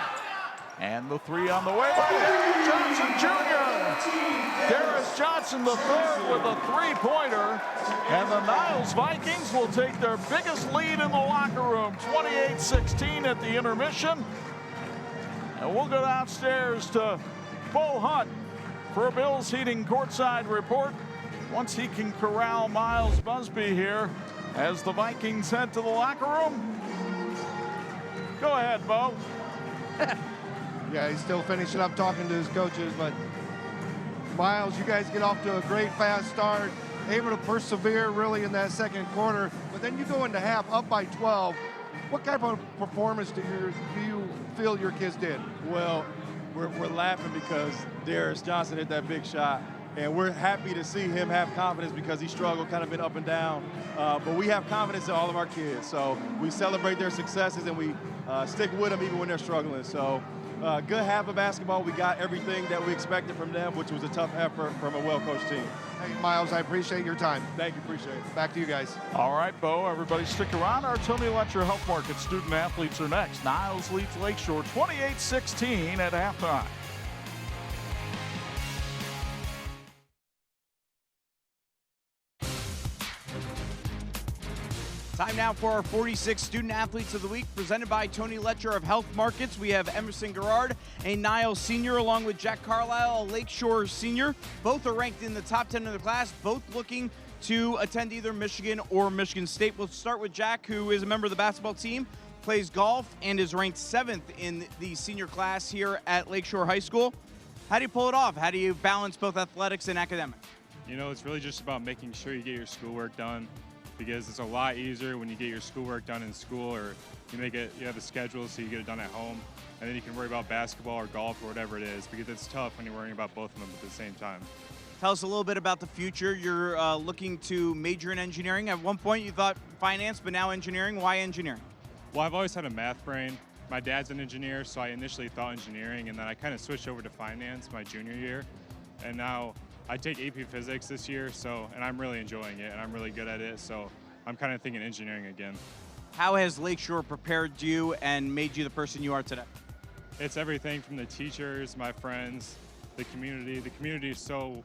And the three on the way by Darius Johnson Jr. Darius Johnson the third with a three-pointer. And the Niles Vikings will take their biggest lead in the locker room, 28-16 at the intermission. And we'll go downstairs to Bo Hunt for a Bills Heating courtside report once he can corral Miles Busby here as the Vikings head to the locker room. Go ahead, Bo. Yeah, he's still finishing up talking to his coaches, but Miles, you guys get off to a great fast start, able to persevere really in that second quarter, but then you go into half up by 12. What type of performance do you feel your kids did? Well, we're laughing because Darius Johnson hit that big shot, and we're happy to see him have confidence because he struggled, kind of been up and down. But we have confidence in all of our kids, so we celebrate their successes and we stick with them even when they're struggling. So good half of basketball. We got everything that we expected from them, which was a tough effort from a well-coached team. Hey, Miles, I appreciate your time. Thank you, appreciate it. Back to you guys. All right, Bo, everybody stick around. Our Tony Letcher Health Market student athletes are next. Niles leads Lakeshore 28-16 at halftime. Time now for our 46 Student Athletes of the Week, presented by Tony Letcher of Health Markets. We have Emerson Garrard, a Niles senior, along with Jack Carlisle, a Lakeshore senior. Both are ranked in the top 10 of the class, both looking to attend either Michigan or Michigan State. We'll start with Jack, who is a member of the basketball team, plays golf, and is ranked 7th in the senior class here at Lakeshore High School. How do you pull it off? How do you balance both athletics and academics? You know, it's really just about making sure you get your schoolwork done, because it's a lot easier when you get your schoolwork done in school, or you have a schedule so you get it done at home, and then you can worry about basketball or golf or whatever it is, because it's tough when you're worrying about both of them at the same time. Tell us a little bit about the future. You're looking to major in engineering. At one point you thought finance, but now engineering. Why engineering? Well, I've always had a math brain. My dad's an engineer, so I initially thought engineering, and then I kind of switched over to finance my junior year, and now I take AP Physics this year, and I'm really enjoying it, and I'm really good at it, so I'm kind of thinking engineering again. How has Lakeshore prepared you and made you the person you are today? It's everything from the teachers, my friends, the community. The community is so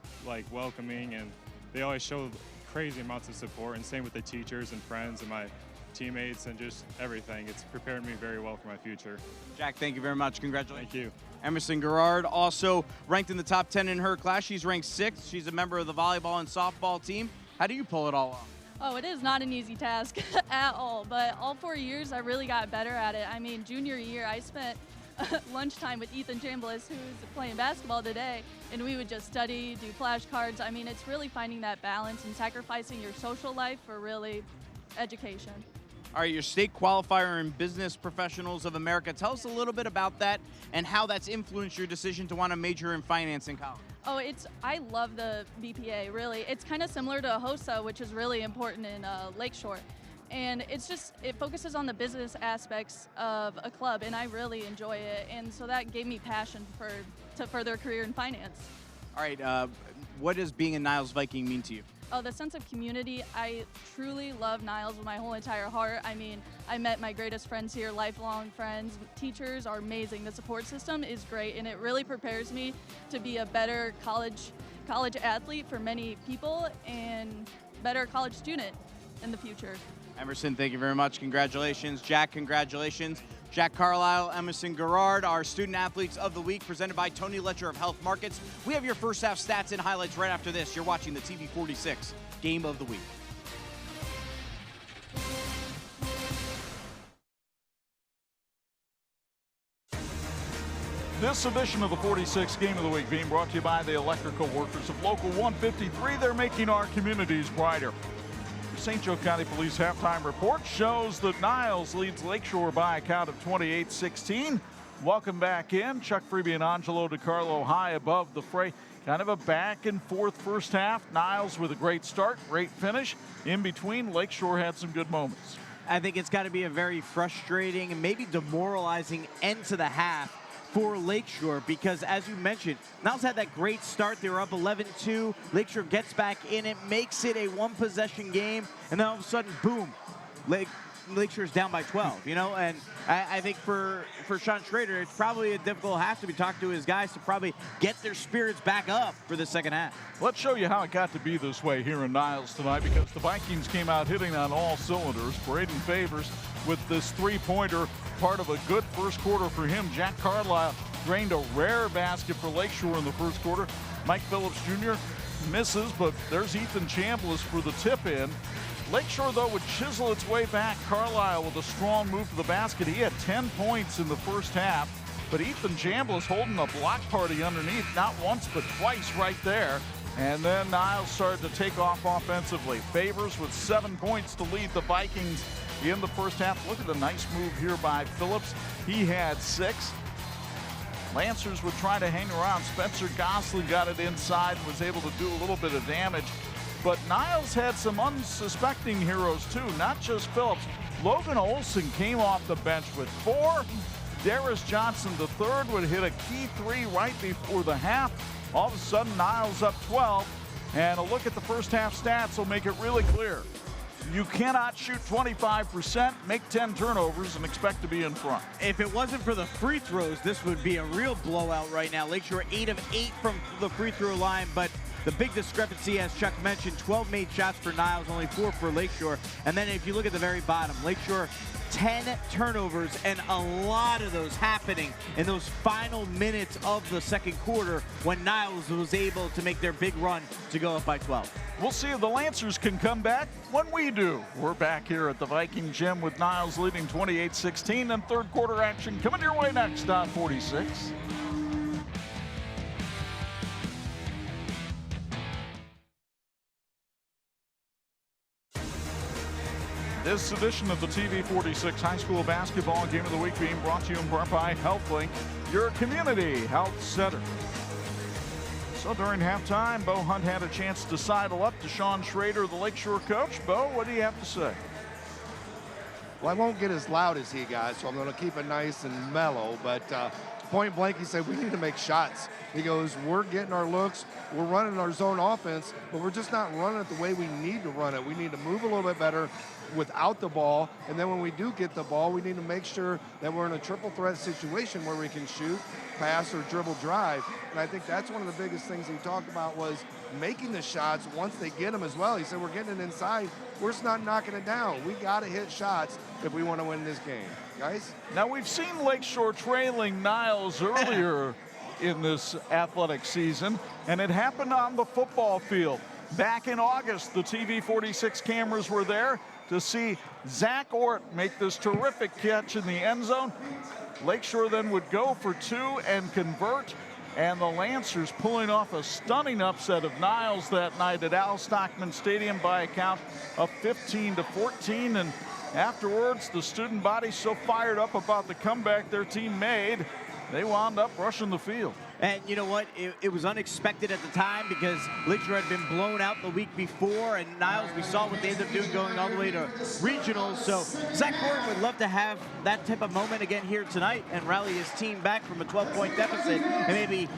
welcoming, and they always show crazy amounts of support, and same with the teachers and friends and my teammates and just everything. It's prepared me very well for my future. Jack, thank you very much. Congratulations. Thank you. Emerson Garrard, also ranked in the top 10 in her class. She's ranked 6th. She's a member of the volleyball and softball team. How do you pull it all off? Oh, it is not an easy task at all, but all 4 years I really got better at it. I mean, junior year, I spent lunchtime with Ethan Chambliss, who's playing basketball today, and we would just study, do flashcards. I mean, it's really finding that balance and sacrificing your social life for really education. All right, your state qualifier in Business Professionals of America. Tell us a little bit about that and how that's influenced your decision to want to major in finance in college. Oh, I love the BPA, really. It's kind of similar to HOSA, which is really important in Lakeshore. And it focuses on the business aspects of a club, and I really enjoy it. And so that gave me passion to further a career in finance. All right, what does being a Niles Viking mean to you? Oh, the sense of community. I truly love Niles with my whole entire heart. I mean, I met my greatest friends here, lifelong friends. Teachers are amazing. The support system is great, and it really prepares me to be a better college athlete for many people and better college student in the future. Emerson, thank you very much. Congratulations. Jack, congratulations. Jack Carlisle, Emerson Garrard, our Student Athletes of the Week, presented by Tony Letcher of Health Markets. We have your first half stats and highlights right after this. You're watching the TV 46 Game of the Week. This edition of the 46th Game of the Week being brought to you by the electrical workers of Local 153. They're making our communities brighter. St. Joe County Police halftime report shows that Niles leads Lakeshore by a count of 28-16. Welcome back in. Chuck Freeby and Angelo DiCarlo high above the fray. Kind of a back and forth first half. Niles with a great start, great finish. In between, Lakeshore had some good moments. I think it's got to be a very frustrating and maybe demoralizing end to the half for Lakeshore, because as you mentioned, Niles had that great start. They were up 11-2. Lakeshore gets back in it, makes it a one-possession game, and then all of a sudden, boom, Lakeshore's down by 12, you know? And I think for Sean Schrader, it's probably a difficult half to be talking to his guys to probably get their spirits back up for the second half. Let's show you how it got to be this way here in Niles tonight, because the Vikings came out hitting on all cylinders. Braden Favors with this three-pointer, part of a good first quarter for him. Jack Carlisle drained a rare basket for Lakeshore in the first quarter. Mike Phillips Jr. misses, but there's Ethan Chambliss for the tip-in. Lakeshore, though, would chisel its way back. Carlisle with a strong move to the basket. He had 10 points in the first half, but Ethan Chambliss holding a block party underneath, not once but twice right there. And then Niles started to take off offensively. Favors with 7 points to lead the Vikings in the first half. Look at the nice move here by Phillips. He had 6. Lancers would try to hang around. Spencer Gosling got it inside and was able to do a little bit of damage. But Niles had some unsuspecting heroes too, not just Phillips. Logan Olson came off the bench with 4. Darius Johnson III would hit a key 3 right before the half. All of a sudden, Niles up 12. And a look at the first half stats will make it really clear. You cannot shoot 25%, make 10 turnovers, and expect to be in front. If it wasn't for the free throws, this would be a real blowout right now. Lakeshore 8 of 8 from the free throw line, but the big discrepancy, as Chuck mentioned, 12 made shots for Niles, only 4 for Lakeshore. And then if you look at the very bottom, Lakeshore 10 turnovers, and a lot of those happening in those final minutes of the second quarter when Niles was able to make their big run to go up by 12. We'll see if the Lancers can come back when we do. We're back here at the Viking Gym with Niles leading 28-16, and third quarter action coming your way next on 46. This edition of the TV 46 High School Basketball Game of the Week being brought to you in part by HealthLink, your community health center. So during halftime, Bo Hunt had a chance to sidle up to Sean Schrader, the Lakeshore coach. Bo, what do you have to say? Well, I won't get as loud as he got, so I'm going to keep it nice and mellow. But point blank, he said, we need to make shots. He goes, we're getting our looks, we're running our zone offense, but we're just not running it the way we need to run it. We need to move a little bit better without the ball, and then when we do get the ball, we need to make sure that we're in a triple threat situation where we can shoot, pass, or dribble drive. And I think that's one of the biggest things he talked about was making the shots once they get them as well. He said, we're getting it inside, we're just not knocking it down. We got to hit shots if we want to win this game. Guys? Now, we've seen Lakeshore trailing Niles earlier in this athletic season, and it happened on the football field. Back in August, the TV 46 cameras were there to see Zach Ort make this terrific catch in the end zone. Lakeshore then would go for 2 and convert, and the Lancers pulling off a stunning upset of Niles that night at Al Stockman Stadium by a count of 15-14. And afterwards, the student body so fired up about the comeback their team made, they wound up rushing the field. And you know what? It was unexpected at the time because Lakeshore had been blown out the week before, and Niles, we saw what they ended up doing going all the way to regionals. So Zach Gordon would love to have that type of moment again here tonight and rally his team back from a 12-point deficit and maybe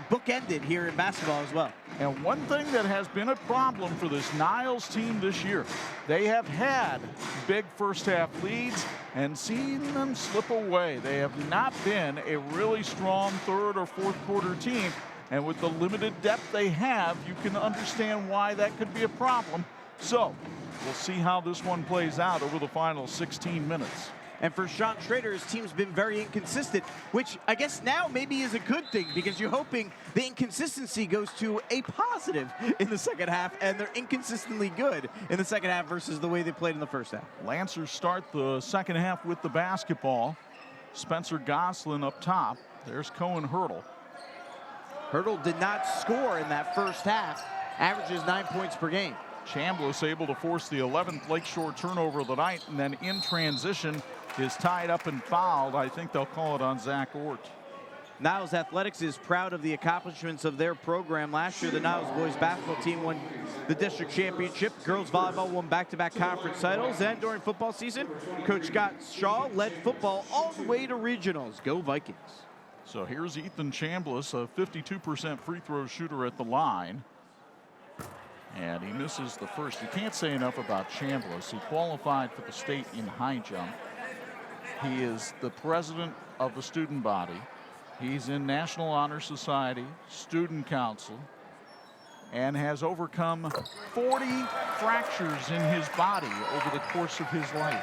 bookended here in basketball as well. And one thing that has been a problem for this Niles team this year, they have had big first half leads and seen them slip away. They have not been a really strong third or fourth quarter team. And with the limited depth they have, you can understand why that could be a problem. So we'll see how this one plays out over the final 16 minutes. And for Sean Schrader, his team's been very inconsistent, which I guess now maybe is a good thing because you're hoping the inconsistency goes to a positive in the second half, and they're inconsistently good in the second half versus the way they played in the first half. Lancers start the second half with the basketball. Spencer Gosselin up top. There's Cohen Hurdle. Hurdle did not score in that first half, averages 9 points per game. Chambliss able to force the 11th Lakeshore turnover of the night, and then in transition is tied up and fouled. I think they'll call it on Zach Ort. Niles Athletics is proud of the accomplishments of their program. Last year, the Niles boys basketball team won the district championship. Girls volleyball won back-to-back conference titles. And during football season, Coach Scott Shaw led football all the way to regionals. Go Vikings. So here's Ethan Chambliss, a 52% free throw shooter at the line. And he misses the first. You can't say enough about Chambliss. He qualified for the state in high jump. He is the president of the student body. He's in National Honor Society, Student Council, and has overcome 40 fractures in his body over the course of his life.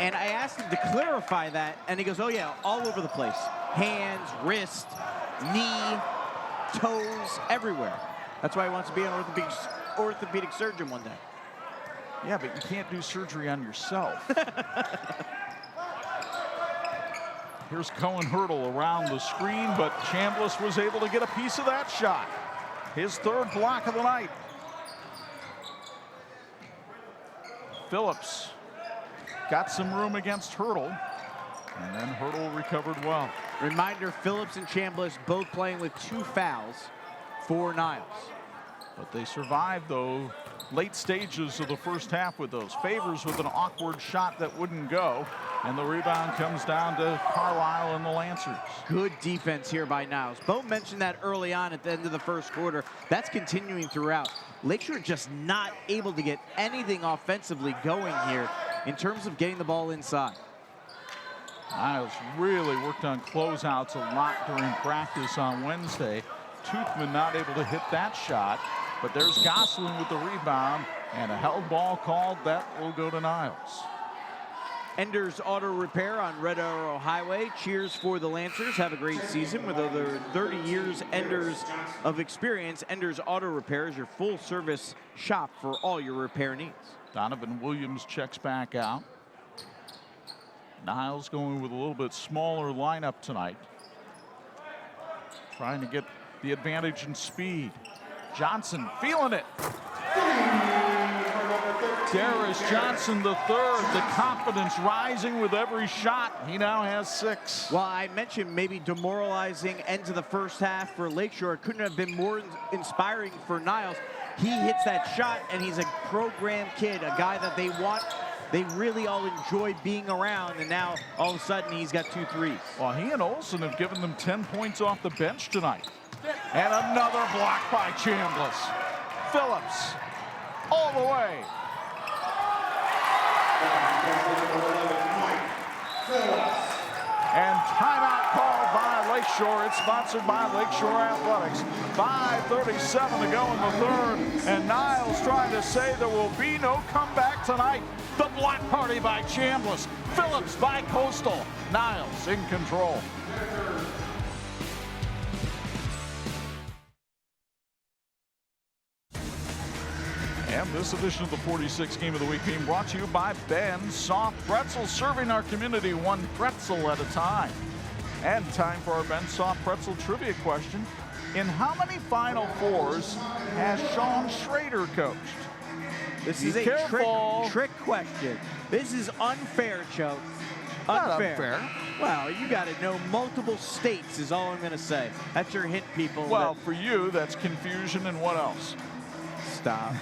And I asked him to clarify that, and he goes, oh yeah, all over the place. Hands, wrist, knee, toes, everywhere. That's why he wants to be an orthopedic surgeon one day. Yeah, but you can't do surgery on yourself. Here's Cohen Hurdle around the screen, but Chambliss was able to get a piece of that shot. His third block of the night. Phillips got some room against Hurdle, and then Hurdle recovered well. Reminder, Phillips and Chambliss both playing with 2 fouls for Niles. But they survived, though, late stages of the first half with those. Favors with an awkward shot that wouldn't go, and the rebound comes down to Carlisle and the Lancers. Good defense here by Niles. Bo mentioned that early on at the end of the first quarter. That's continuing throughout. Lakeshore just not able to get anything offensively going here in terms of getting the ball inside. Niles really worked on closeouts a lot during practice on Wednesday. Toothman not able to hit that shot, but there's Gosselin with the rebound, and a held ball called. That will go to Niles. Enders Auto Repair on Red Arrow Highway. Cheers for the Lancers. Have a great season. With over 30 years Enders of experience, Enders Auto Repair is your full-service shop for all your repair needs. Donovan Williams checks back out. Niles going with a little bit smaller lineup tonight, trying to get the advantage in speed. Johnson feeling it. Darius Johnson the third. The confidence rising with every shot. He now has 6. Well, I mentioned maybe demoralizing end to the first half for Lakeshore. It couldn't have been more inspiring for Niles. He hits that shot, and he's a program kid, a guy that they really all enjoy being around, and now all of a sudden he's got 2 threes. Well, he and Olsen have given them 10 points off the bench tonight. And another block by Chambliss. Phillips all the way. And timeout called by Lakeshore. It's sponsored by Lakeshore Athletics. 5:37 to go in the third. And Niles trying to say there will be no comeback tonight. The block party by Chambliss. Phillips by Coastal. Niles in control. And this edition of the 46th Game of the Week being brought to you by Ben's Soft Pretzels, serving our community one pretzel at a time. And time for our Ben's Soft Pretzel trivia question. In how many Final Fours has Sean Schrader coached? This is a trick question. This is unfair, Choate. Unfair. Well, you got to know multiple states is all I'm going to say. That's your hint, people. Well, for you, that's confusion and what else? Stop.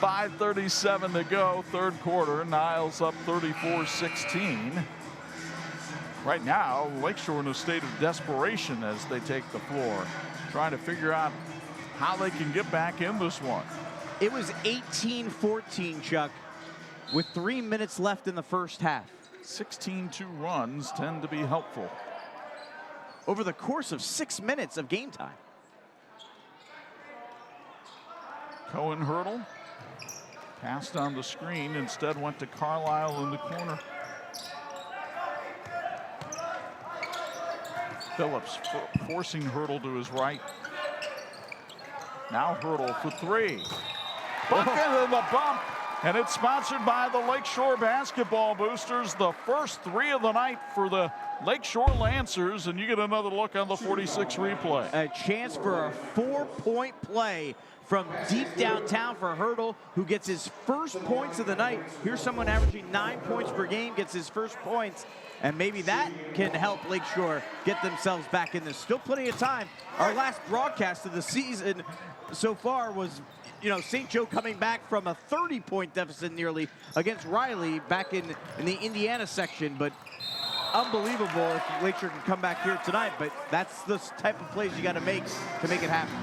5:37 to go, third quarter. Niles up 34-16. Right now, Lakeshore in a state of desperation as they take the floor, trying to figure out how they can get back in this one. It was 18-14, Chuck, with 3 minutes left in the first half. 16-2 runs tend to be helpful over the course of 6 minutes of game time. Cohen Hurdle passed on the screen, instead went to Carlisle in the corner. Phillips forcing Hurdle to his right. Now Hurdle for 3. Bucket in the bump. And it's sponsored by the Lakeshore Basketball Boosters, the first 3 of the night for the Lakeshore Lancers, and you get another look on the 46 replay. A chance for a 4-point play from deep downtown for Hurdle, who gets his first points of the night. Here's someone averaging 9 points per game, gets his first points, and maybe that can help Lakeshore get themselves back in this. Still plenty of time. Our last broadcast of the season so far was, St. Joe coming back from a 30-point deficit nearly against Riley back in the Indiana section, but unbelievable if Lakeshore can come back here tonight, but that's the type of plays you got to make it happen.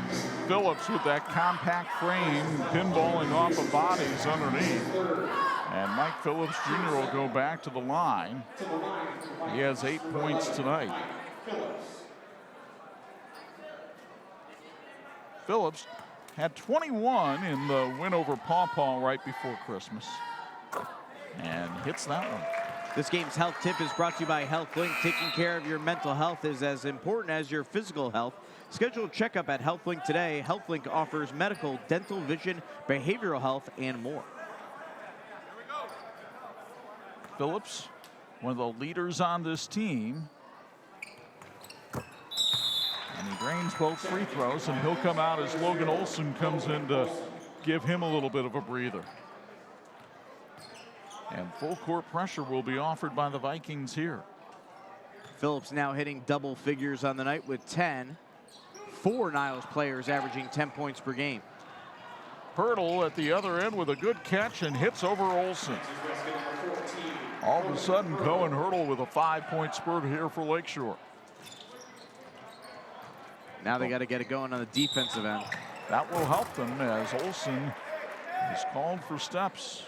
Phillips with that compact frame, pinballing off of bodies underneath. And Mike Phillips Jr. will go back to the line. He has 8 points tonight. Phillips had 21 in the win over Paw Paw right before Christmas. And hits that one. This game's health tip is brought to you by HealthLink. Taking care of your mental health is as important as your physical health. Schedule a checkup at HealthLink today. HealthLink offers medical, dental, vision, behavioral health, and more. Phillips, one of the leaders on this team. And he drains both free throws, and he'll come out as Logan Olson comes in to give him a little bit of a breather. And full court pressure will be offered by the Vikings here. Phillips now hitting double figures on the night with 10. 4 Niles players averaging 10 points per game. Hurdle at the other end with a good catch and hits over Olson. All of a sudden, Cohen Hurdle with a 5-point spurt here for Lakeshore. Now they got to get it going on the defensive end. That will help them as Olson is called for steps.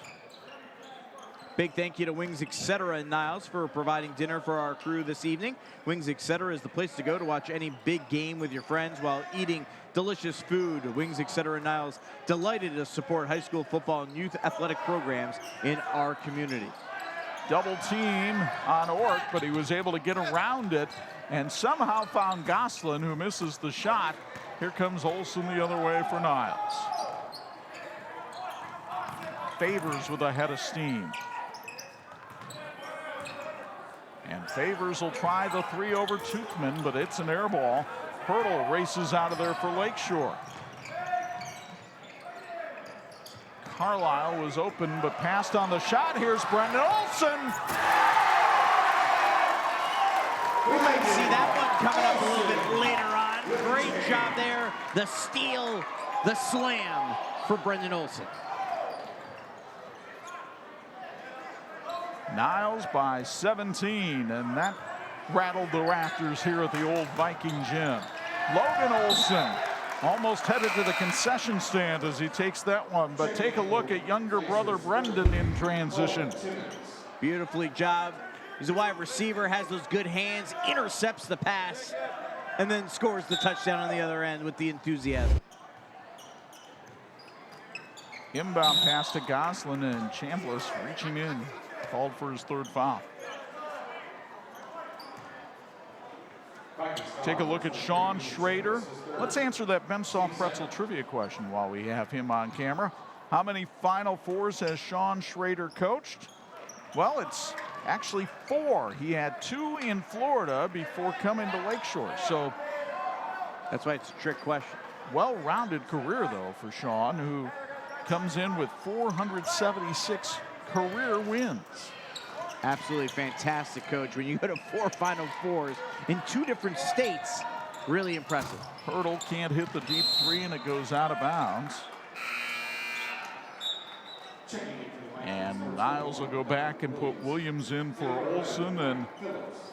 Big thank you to Wings Etc. in Niles for providing dinner for our crew this evening. Wings Etc. is the place to go to watch any big game with your friends while eating delicious food. Wings Etc. in Niles, delighted to support high school football and youth athletic programs in our community. Double team on Ork, but he was able to get around it and somehow found Goslin, who misses the shot. Here comes Olson the other way for Niles. Favors with a head of steam. And Favors will try the 3 over Toothman, but it's an air ball. Hurdle races out of there for Lakeshore. Carlisle was open, but passed on the shot. Here's Brendan Olson. We might see that one coming up a little bit later on. Great job there. The steal, the slam for Brendan Olson. Niles by 17, and that rattled the rafters here at the old Viking gym. Logan Olson almost headed to the concession stand as he takes that one, but take a look at younger brother Brendan in transition. Beautifully job. He's a wide receiver, has those good hands, intercepts the pass, and then scores the touchdown on the other end with the enthusiasm. Inbound pass to Goslin, and Chambliss reaching in, called for his 3rd foul. Take a look at Sean Schrader. Let's answer that Ben Soft Pretzel trivia question while we have him on camera. How many Final Fours has Sean Schrader coached? Well, it's actually 4. He had 2 in Florida before coming to Lakeshore. So that's why it's a trick question. Well-rounded career, though, for Sean, who comes in with 476 career wins. Absolutely fantastic, coach. When you go to 4 Final Fours in 2 different states, really impressive. Hurdle can't hit the deep 3, and it goes out of bounds. And Niles will go back and put Williams in for Olson and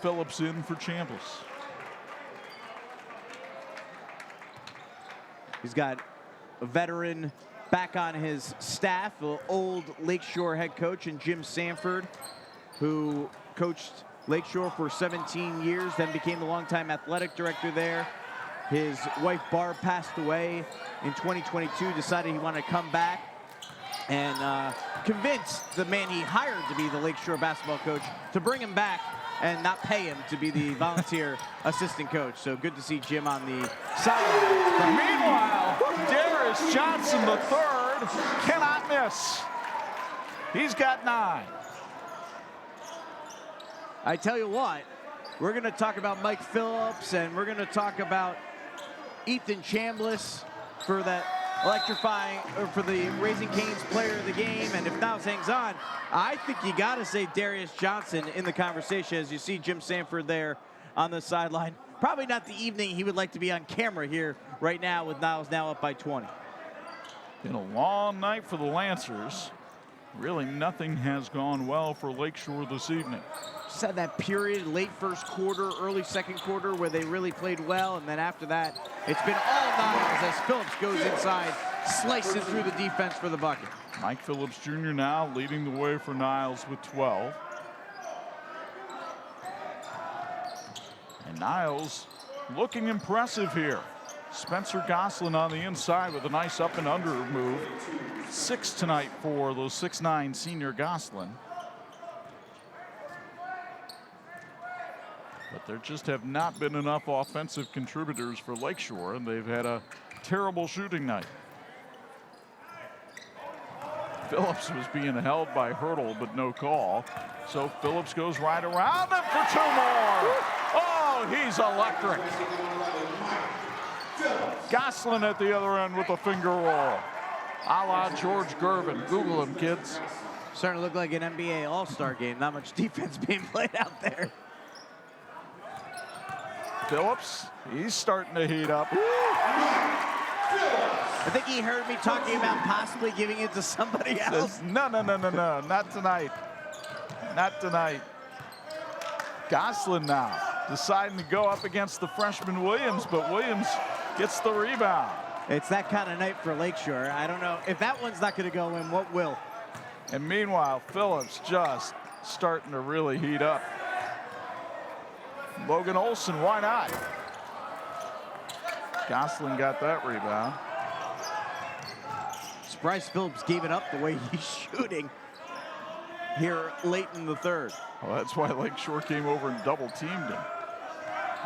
Phillips in for Chambliss. He's got a veteran back on his staff, the old Lakeshore head coach, and Jim Sanford, who coached Lakeshore for 17 years, then became the longtime athletic director there. His wife Barb passed away in 2022, decided he wanted to come back and convinced the man he hired to be the Lakeshore basketball coach to bring him back and not pay him to be the volunteer assistant coach. So good to see Jim on the sideline. Meanwhile, Darius Johnson III cannot miss. He's got 9. I tell you what, we're going to talk about Mike Phillips, and we're going to talk about Ethan Chambliss for that electrifying, or for the Raising Cane's player of the game. And if Niles hangs on, I think you got to say Darius Johnson in the conversation, as you see Jim Sanford there on the sideline. Probably not the evening he would like to be on camera here right now, with Niles now up by 20. Been a long night for the Lancers. Really nothing has gone well for Lakeshore this evening. Just had that period, late first quarter, early second quarter, where they really played well, and then after that, it's been all Niles as Phillips goes inside, slicing through the defense for the bucket. Mike Phillips Jr. now leading the way for Niles with 12. And Niles looking impressive here. Spencer Goslin on the inside with a nice up and under move. 6 tonight for the 6'9" senior Goslin. But there just have not been enough offensive contributors for Lakeshore, and they've had a terrible shooting night. Phillips was being held by Hurdle, but no call. So Phillips goes right around him for 2 more. Oh, he's electric. Goslin at the other end with a finger roll. A la George Gervin. Google him, kids. Starting to look like an NBA All-Star game. Not much defense being played out there. Phillips, he's starting to heat up. I think he heard me talking about possibly giving it to somebody else. No, not tonight. Not tonight. Goslin now deciding to go up against the freshman Williams, but Williams gets the rebound. It's that kind of night for Lakeshore. I don't know. If that one's not going to go in, what will? And meanwhile, Phillips just starting to really heat up. Logan Olson, why not? Goslin got that rebound. Surprised Phillips gave it up the way he's shooting here late in the third. Well, that's why Lakeshore came over and double teamed him.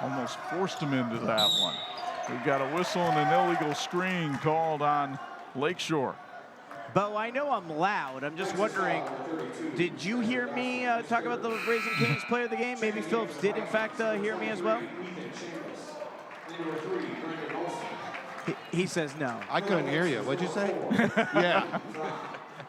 Almost forced him into that one. We've got a whistle and an illegal screen called on Lakeshore. Bo, I know I'm loud. I'm just wondering, did you hear me talk about the Raising Cane's player of the game? Maybe Phillips did, in fact, hear me as well? He says no. I couldn't hear you. What'd you say? Yeah.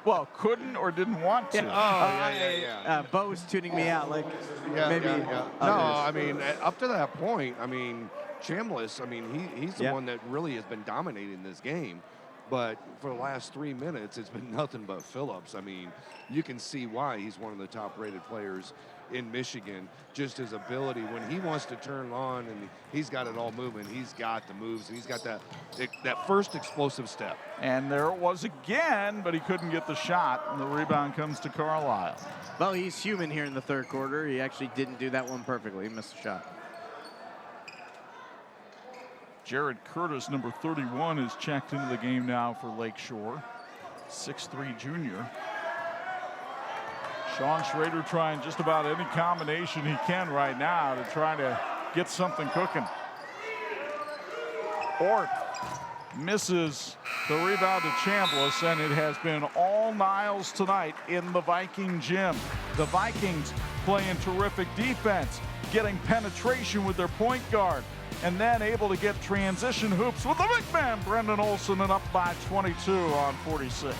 Well, couldn't or didn't want to. Yeah. Bo was tuning me out, like Yeah, maybe. yeah. No, I mean, up to that point, I mean, Chambliss, I mean, he's the one that really has been dominating this game. But for the last 3 minutes, it's been nothing but Phillips. I mean, you can see why he's one of the top-rated players in Michigan. Just his ability, when he wants to turn on and he's got it all moving, he's got the moves, and he's got that first explosive step. And there it was again, but he couldn't get the shot, and the rebound comes to Carlisle. Well, he's human here in the third quarter. He actually didn't do that one perfectly. He missed a shot. Jared Curtis, number 31, is checked into the game now for Lakeshore. 6'3" junior. Sean Schrader trying just about any combination he can right now to try to get something cooking. Ort misses the rebound to Chambliss, and it has been all Niles tonight in the Viking gym. The Vikings playing terrific defense, getting penetration with their point guard, and then able to get transition hoops with the big man, Brendan Olson, and up by 22 on 46.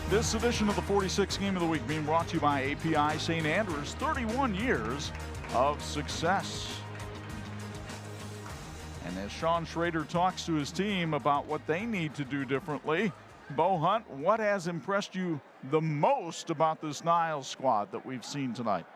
This edition of the 46 Game of the Week being brought to you by API St. Andrews, 31 years of success. And as Sean Schrader talks to his team about what they need to do differently, Bo Hunt, what has impressed you the most about this Niles squad that we've seen tonight?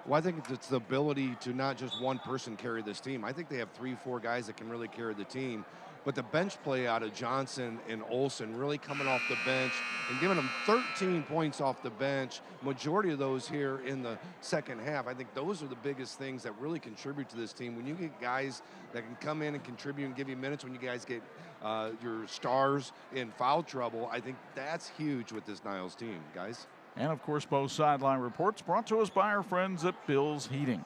Well, I think it's the ability to not just one person carry this team. I think they have 3-4 guys that can really carry the team. But the bench play out of Johnson and Olson really coming off the bench and giving them 13 points off the bench, majority of those here in the second half. I think those are the biggest things that really contribute to this team. When you get guys that can come in and contribute and give you minutes, when you guys get your stars in foul trouble, I think that's huge with this Niles team, guys. And, of course, Bo's sideline reports brought to us by our friends at Bill's Heating.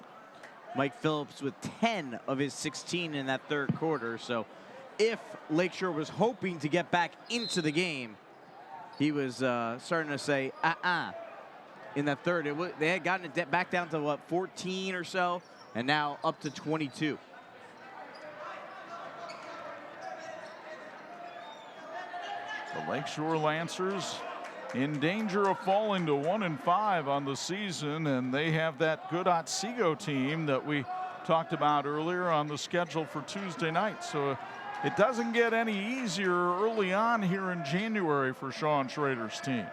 Mike Phillips with 10 of his 16 in that third quarter, so if Lakeshore was hoping to get back into the game, he was starting to say, in that third. They had gotten it back down to, what, 14 or so, and now up to 22. The Lakeshore Lancers in danger of falling to 1-5 on the season, and they have that good Otsego team that we talked about earlier on the schedule for Tuesday night. So it doesn't get any easier early on here in January for Sean Schrader's team.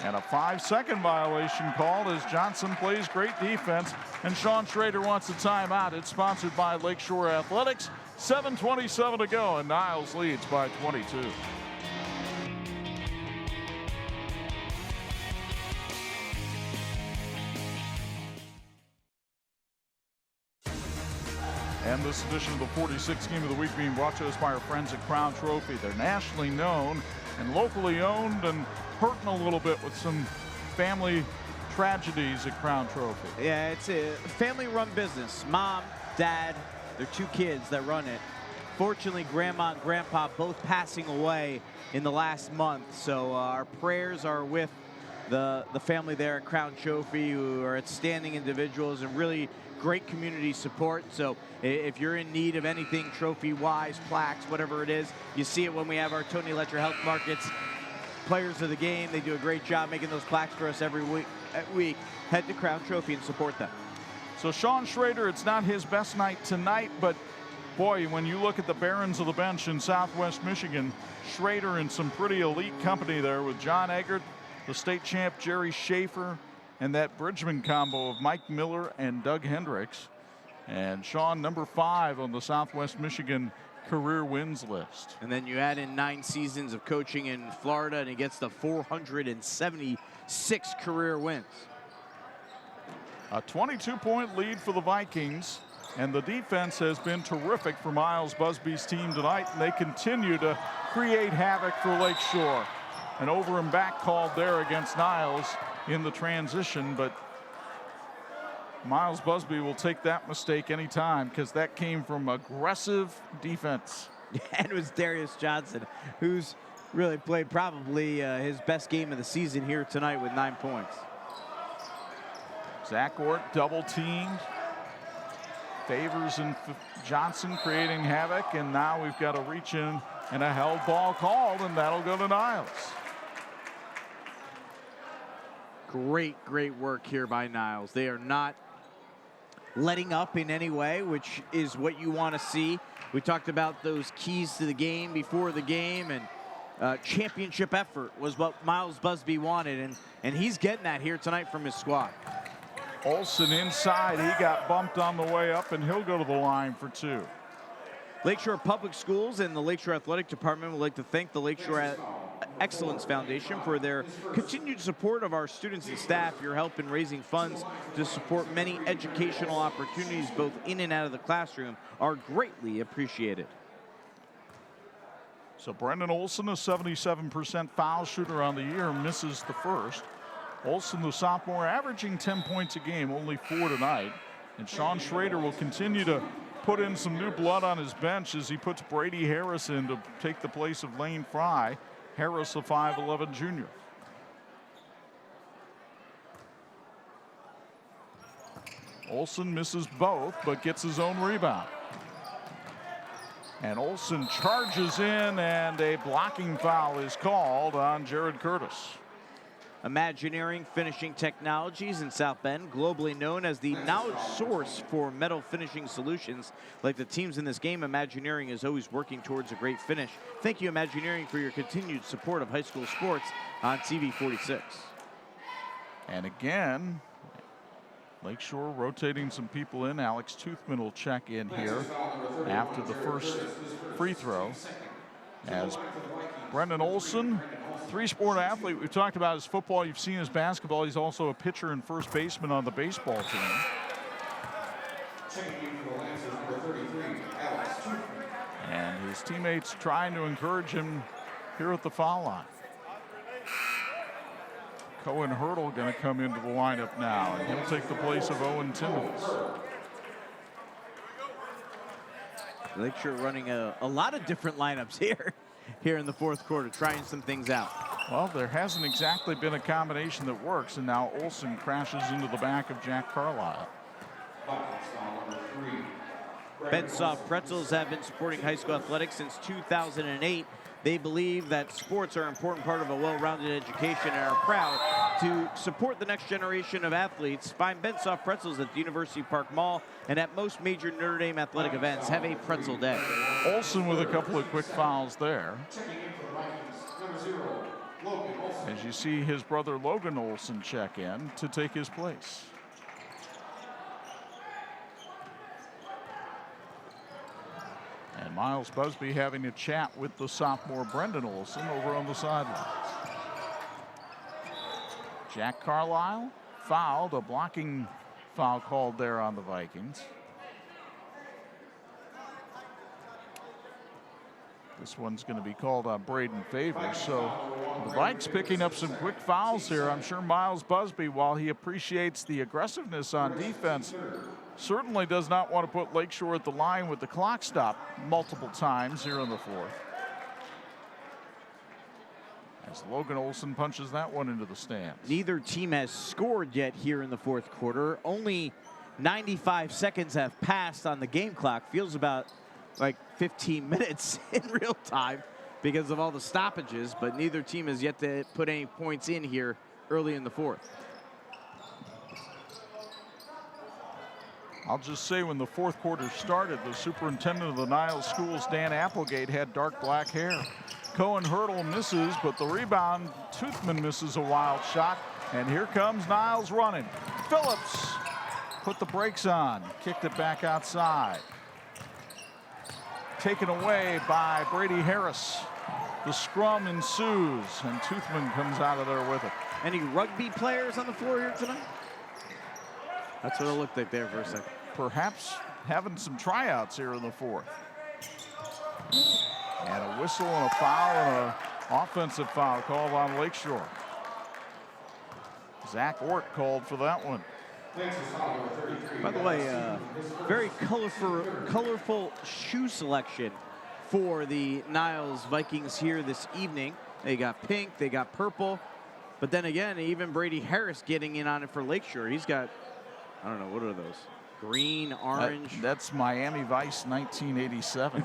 And a 5-second violation called as Johnson plays great defense, and Sean Schrader wants a timeout. It's sponsored by Lakeshore Athletics. 7:27 to go, and Niles leads by 22. And this edition of the 46th Game of the Week being brought to us by our friends at Crown Trophy. They're nationally known and locally owned, and hurting a little bit with some family tragedies at Crown Trophy. Yeah, it's a family-run business. Mom, dad, their 2 kids that run it. Fortunately, Grandma and Grandpa both passing away in the last month. So our prayers are with the family there at Crown Trophy, who are outstanding individuals and really great community support. So if you're in need of anything trophy-wise, plaques, whatever it is, you see it when we have our Tony Letcher Health Markets. Players of the game, they do a great job making those plaques for us every week. Head to Crown Trophy and support them. So Sean Schrader, it's not his best night tonight, but boy, when you look at the Barons of the Bench in Southwest Michigan, Schrader in some pretty elite company there with John Eggert, the state champ Jerry Schaefer, and that Bridgman combo of Mike Miller and Doug Hendricks. And Sean, number 5 on the Southwest Michigan career wins list. And then you add in 9 seasons of coaching in Florida, and he gets the 476 career wins. A 22-point lead for the Vikings, and the defense has been terrific for Miles Busby's team tonight, and they continue to create havoc for Lakeshore. An over and back called there against Niles in the transition, but Miles Busby will take that mistake anytime because that came from aggressive defense. And it was Darius Johnson, who's really played probably his best game of the season here tonight with 9 points. Zach Ort double teamed. Favors and Johnson creating havoc, and now we've got a reach in and a held ball called, and that'll go to Niles. Great work here by Niles. They are not letting up in any way, which is what you want to see. We talked about those keys to the game before the game, and championship effort was what Miles Busby wanted, and he's getting that here tonight from his squad. Olson inside, he got bumped on the way up, and he'll go to the line for 2. Lakeshore Public Schools and the Lakeshore Athletic Department would like to thank the Lakeshore Excellence Foundation for their continued support of our students and staff. Your help in raising funds to support many educational opportunities both in and out of the classroom are greatly appreciated. So Brendan Olson, a 77% foul shooter on the year, misses the first. Olson, the sophomore, averaging 10 points a game, only 4 tonight. And Sean Schrader will continue to put in some new blood on his bench as he puts Brady Harris in to take the place of Lane Fry. Harris, a 5'11" junior. Olson misses both, but gets his own rebound. And Olson charges in, and a blocking foul is called on Jared Curtis. Imagineering Finishing Technologies in South Bend, globally known as the knowledge source for metal finishing solutions. Like the teams in this game, Imagineering is always working towards a great finish. Thank you, Imagineering, for your continued support of high school sports on TV 46. And again, Lakeshore rotating some people in. Alex Toothman will check in here after the first free throw. As Brendan Olson, 3-sport athlete. We've talked about his football. You've seen his basketball. He's also a pitcher and first baseman on the baseball team. And his teammates trying to encourage him here at the foul line. Cohen Hurdle going to come into the lineup now, and he'll take the place of Owen Timmons. Lakeshore running a lot of different lineups here in the fourth quarter, trying some things out. Well, there hasn't exactly been a combination that works, and now Olson crashes into the back of Jack Carlisle. Bensoft Pretzels have been supporting high school athletics since 2008. They believe that sports are an important part of a well-rounded education and are proud to support the next generation of athletes. Find Bensoft Pretzels at the University Park Mall and at most major Notre Dame athletic events. Have a pretzel day. Olson with a couple of quick fouls there. As you see his brother Logan Olson check in to take his place. And Miles Busby having a chat with the sophomore Brendan Olson over on the sidelines. Jack Carlisle fouled, a blocking foul called there on the Vikings. This one's going to be called on Braden Favors. So the Vikes picking up some quick fouls here. I'm sure Miles Busby, while he appreciates the aggressiveness on defense, certainly does not want to put Lakeshore at the line with the clock stopped multiple times here in the fourth. As Logan Olson punches that one into the stands. Neither team has scored yet here in the fourth quarter. Only 95 seconds have passed on the game clock. Feels about like 15 minutes in real time because of all the stoppages, but neither team has yet to put any points in here early in the fourth. I'll just say when the fourth quarter started, the superintendent of the Niles schools, Dan Applegate, had dark black hair. Cohen Hurdle misses, but the rebound, Toothman misses a wild shot, and here comes Niles running. Phillips put the brakes on, kicked it back outside. Taken away by Brady Harris. The scrum ensues, and Toothman comes out of there with it. Any rugby players on the floor here tonight? That's what it looked like there for a second. Perhaps having some tryouts here in the fourth. And a whistle and a foul and an offensive foul called on Lakeshore. Zach Ort called for that one. By the way, very colorful shoe selection for the Niles Vikings here this evening. They got pink, they got purple, but then again, even Brady Harris getting in on it for Lakeshore. He's got, I don't know, what are those? Green, orange. That's Miami Vice 1987.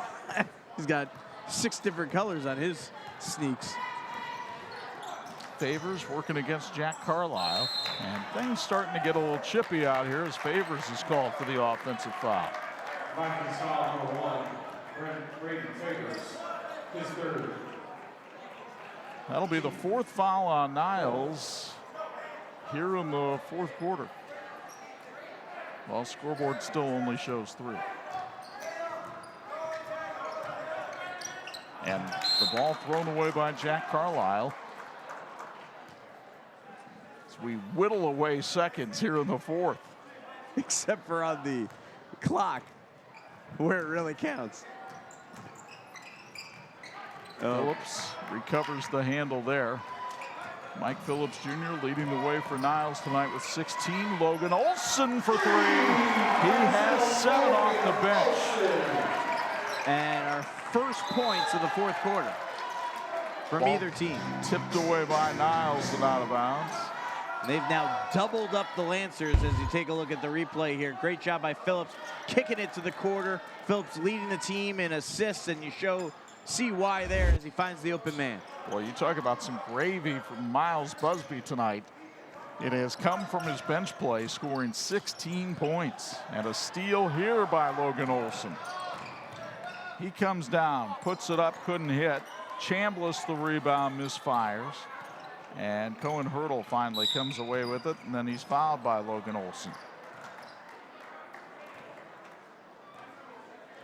He's got 6 different colors on his sneaks. Favors working against Jack Carlisle, and things starting to get a little chippy out here as Favors is called for the offensive foul. Vikings foul number 1, Braden Favors, his third. That'll be the 4th foul on Niles here in the fourth quarter. Well, scoreboard still only shows 3. And the ball thrown away by Jack Carlisle. As we whittle away seconds here in the fourth. Except for on the clock, where it really counts. Phillips recovers the handle there. Mike Phillips Jr. leading the way for Niles tonight with 16. Logan Olson for 3. He has 7 off the bench. And our first points of the fourth quarter from Ball either team. Tipped away by Niles and out of bounds. They've now doubled up the Lancers as you take a look at the replay here. Great job by Phillips, kicking it to the quarter. Phillips leading the team in assists, and you see why there as he finds the open man. Well, you talk about some gravy from Miles Busby tonight. It has come from his bench play, scoring 16 points. And a steal here by Logan Olson. He comes down, puts it up, couldn't hit. Chambliss, the rebound, misfires. And Cohen Hurdle finally comes away with it, and then he's fouled by Logan Olson.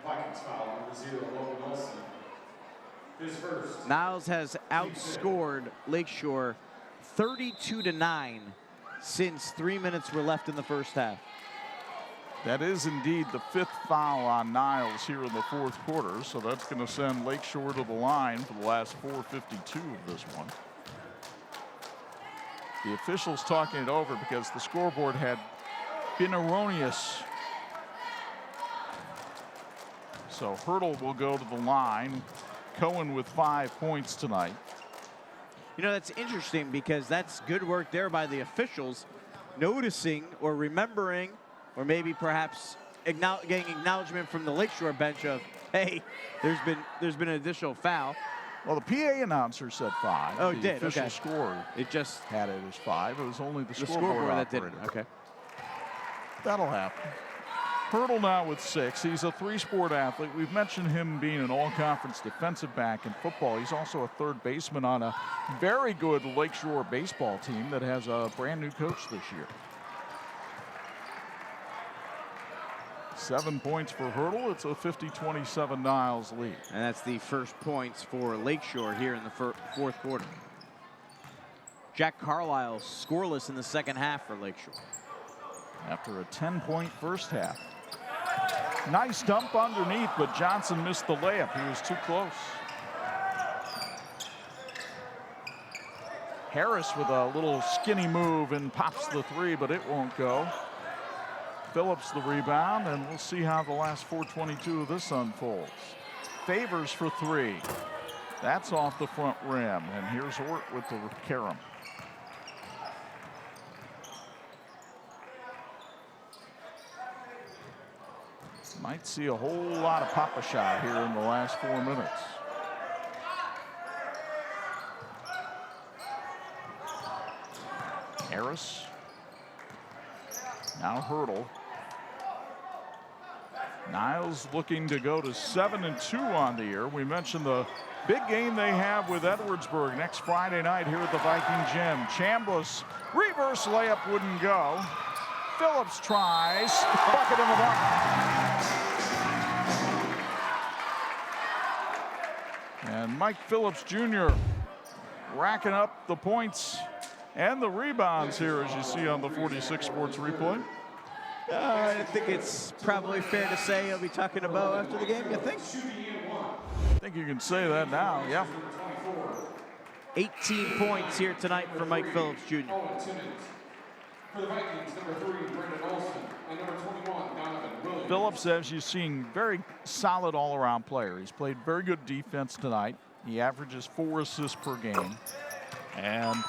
Vikings foul number 0, Logan Olson. His first. Niles has outscored Lakeshore 32-9 since 3 minutes were left in the first half. That is indeed the 5th foul on Niles here in the fourth quarter, so that's going to send Lakeshore to the line for the last 4:52 of this one. The officials talking it over because the scoreboard had been erroneous. So Hurdle will go to the line. Cohen with 5 points tonight. You know, that's interesting because that's good work there by the officials, noticing or remembering, or maybe perhaps getting acknowledgement from the Lakeshore bench of, hey, there's been an additional foul. Well, the PA announcer said 5. Oh, the it did. official Okay. score It just had it as 5. It was only the the scoreboard scoreboard that operator. didn't. Okay. That'll happen. Hurdle now with 6. He's a 3-sport athlete. We've mentioned him being an all-conference defensive back in football. He's also a third baseman on a very good Lakeshore baseball team that has a brand new coach this year. 7 points for Hurdle. It's a 50-27 Niles lead. And that's the first points for Lakeshore here in the fourth quarter. Jack Carlisle scoreless in the second half for Lakeshore. After a 10-point first half. Nice dump underneath, but Johnson missed the layup. He was too close. Harris with a little skinny move and pops the 3, but it won't go. Phillips the rebound, and we'll see how the last 4:22 of this unfolds. Favors for 3. That's off the front rim, and here's Hort with the carom. Might see a whole lot of Papa shot here in the last 4 minutes. Harris. Now Hurdle. Niles looking to go to 7-2 on the year. We mentioned the big game they have with Edwardsburg next Friday night here at the Viking Gym. Chambliss reverse layup wouldn't go. Phillips tries, bucket in the bucket. And Mike Phillips Jr. racking up the points and the rebounds here, as you see on the 46 Sports replay. I think it's probably fair to say he'll be talking about after the game, you think? I think you can say that now, yeah. 18 points here tonight for Mike Phillips Jr. For the Vikings, number 3, Brendan Olson, and number 21, Donovan Williams. Phillips, as you've seen, very solid all-around player. He's played very good defense tonight. He averages 4 assists per game. And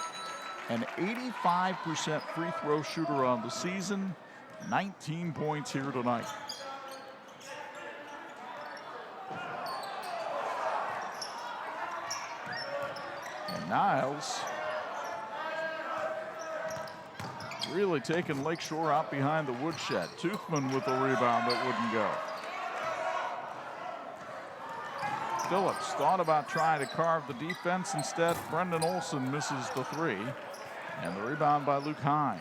an 85% free throw shooter on the season. 19 points here tonight. And Niles really taking Lakeshore out behind the woodshed. Toothman with the rebound that wouldn't go. Phillips thought about trying to carve the defense. Instead, Brendan Olson misses the 3. And the rebound by Luke Hine.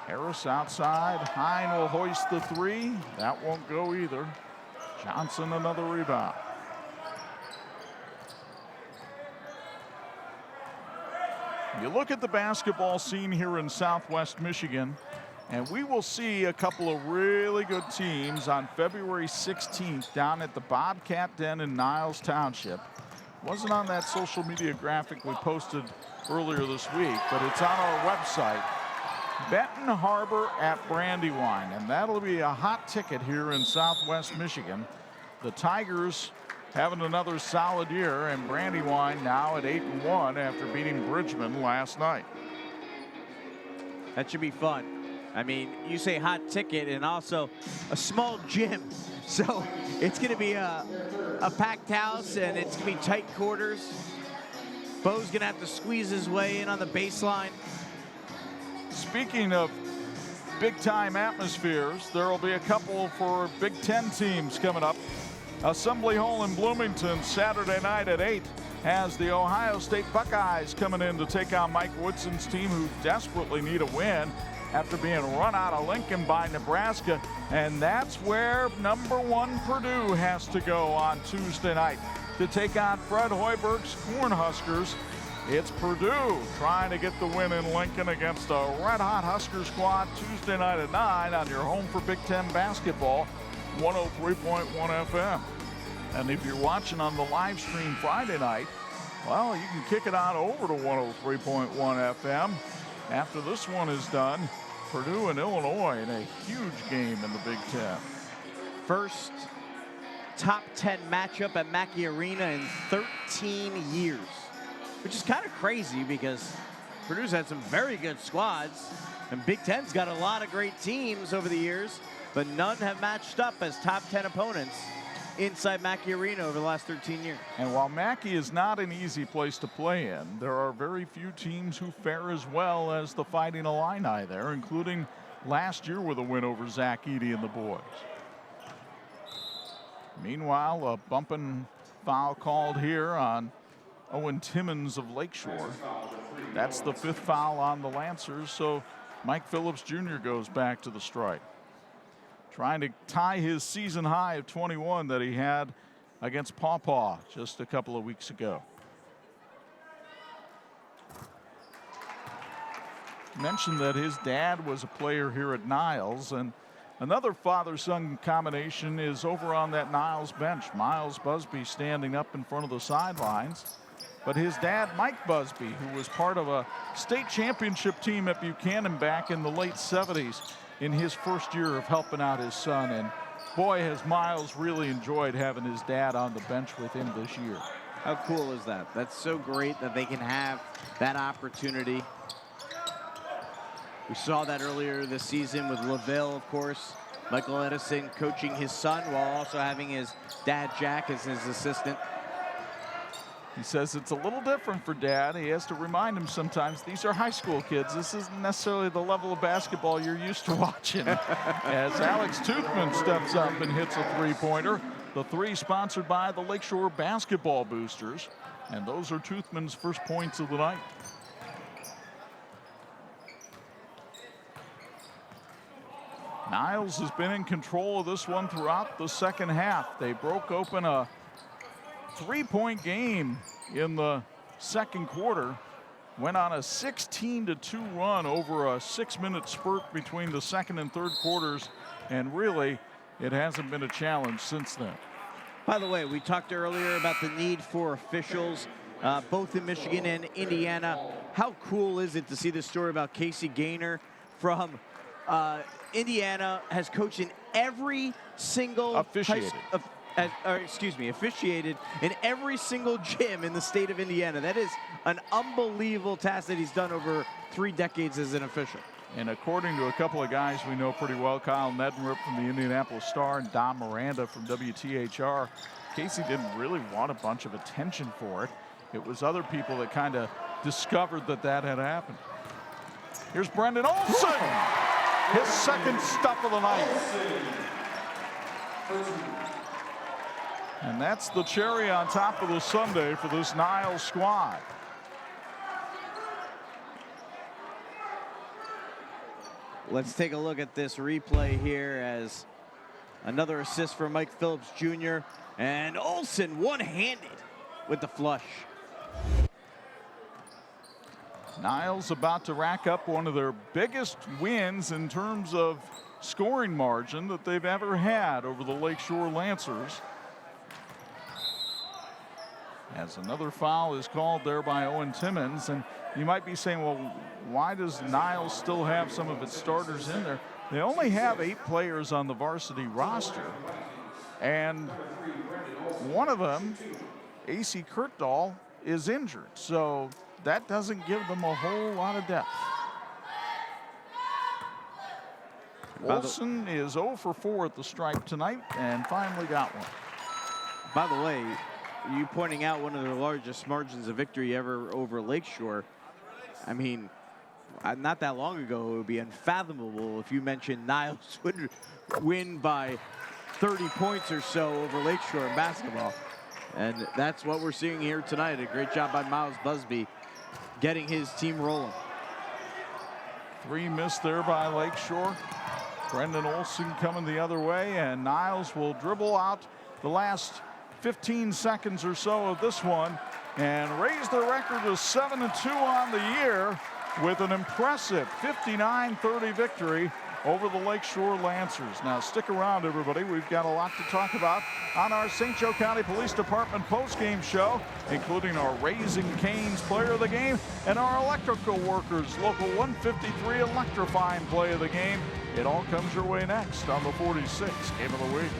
Harris outside. Hine will hoist the 3. That won't go either. Johnson another rebound. You look at the basketball scene here in Southwest Michigan, and we will see a couple of really good teams on February 16th down at the Bobcat Den in Niles Township. Wasn't on that social media graphic we posted earlier this week, but it's on our website. Benton Harbor at Brandywine, and that'll be a hot ticket here in Southwest Michigan. The Tigers having another solid year, and Brandywine now at 8-1 after beating Bridgman last night. That should be fun. I mean, you say hot ticket and also a small gym. So it's going to be a packed house, and it's going to be tight quarters. Bo's going to have to squeeze his way in on the baseline. Speaking of big-time atmospheres, there will be a couple for Big Ten teams coming up. Assembly Hall in Bloomington Saturday night at 8 has the Ohio State Buckeyes coming in to take on Mike Woodson's team, who desperately need a win after being run out of Lincoln by Nebraska. And that's where number 1 Purdue has to go on Tuesday night to take on Fred Hoiberg's Cornhuskers. It's Purdue trying to get the win in Lincoln against a red-hot Husker squad Tuesday night at 9 on your home for Big Ten basketball, 103.1 FM. And if you're watching on the live stream Friday night, well, you can kick it on over to 103.1 FM after this one is done. Purdue and Illinois in a huge game in the Big Ten. First top 10 matchup at Mackey Arena in 13 years, which is kind of crazy because Purdue's had some very good squads, and Big Ten's got a lot of great teams over the years, but none have matched up as top 10 opponents inside Mackey Arena over the last 13 years. And while Mackey is not an easy place to play in, there are very few teams who fare as well as the Fighting Illini there, including last year with a win over Zach Edey and the boys. Meanwhile, a bumping foul called here on Owen Timmons of Lakeshore. That's the 5th foul on the Lancers, so Mike Phillips Jr. goes back to the strike, trying to tie his season high of 21 that he had against Paw Paw just a couple of weeks ago. Mentioned that his dad was a player here at Niles, and another father-son combination is over on that Niles bench. Miles Busby standing up in front of the sidelines, but his dad, Mike Busby, who was part of a state championship team at Buchanan back in the late 70s, in his first year of helping out his son. And boy, has Miles really enjoyed having his dad on the bench with him this year. How cool is that? That's so great that they can have that opportunity. We saw that earlier this season with LaVille, of course. Michael Edison coaching his son while also having his dad, Jack, as his assistant. He says it's a little different for Dad. He has to remind him sometimes these are high school kids. This isn't necessarily the level of basketball you're used to watching. As Alex Toothman steps up and hits a three-pointer. The three sponsored by the Lakeshore Basketball Boosters. And those are Toothman's first points of the night. Niles has been in control of this one throughout the second half. They broke open a three-point game in the second quarter, went on a 16-2 run over a 6-minute spurt between the second and third quarters, and really it hasn't been a challenge since then. By the way, we talked earlier about the need for officials both in Michigan and Indiana. How cool is it to see this story about Casey Gaynor from Indiana, has coached in every single officiated in every single gym in the state of Indiana. That is an unbelievable task that he's done over 3 decades as an official. And according to a couple of guys we know pretty well, Kyle Neddenrup from the Indianapolis Star and Don Miranda from WTHR, Casey didn't really want a bunch of attention for it. It was other people that kind of discovered that that had happened. Here's Brendan Olson, his second stop of the night. And that's the cherry on top of the sundae for this Niles squad. Let's take a look at this replay here as another assist for Mike Phillips Jr. And Olson one-handed with the flush. Niles about to rack up one of their biggest wins in terms of scoring margin that they've ever had over the Lakeshore Lancers. As another foul is called there by Owen Timmons. And you might be saying, well, why does Niles still have some of its starters in there? They only have 8 players on the varsity roster. And one of them, A.C. Kurtdahl, is injured. So that doesn't give them a whole lot of depth. Olson is 0 for 4 at the stripe tonight and finally got one. By the way, you pointing out one of the largest margins of victory ever over Lakeshore. I mean, not that long ago, it would be unfathomable if you mentioned Niles would win by 30 points or so over Lakeshore in basketball. And that's what we're seeing here tonight. A great job by Miles Busby getting his team rolling. 3 missed there by Lakeshore. Brendan Olson coming the other way, and Niles will dribble out the last 15 seconds or so of this one and raise their record to 7-2 on the year with an impressive 59-30 victory over the Lakeshore Lancers. Now stick around, everybody. We've got a lot to talk about on our St. Joe County Police Department post-game show, including our Raising Cane's Player of the Game and our Electrical Workers Local 153 Electrifying Play of the Game. It all comes your way next on the 46th Game of the Week.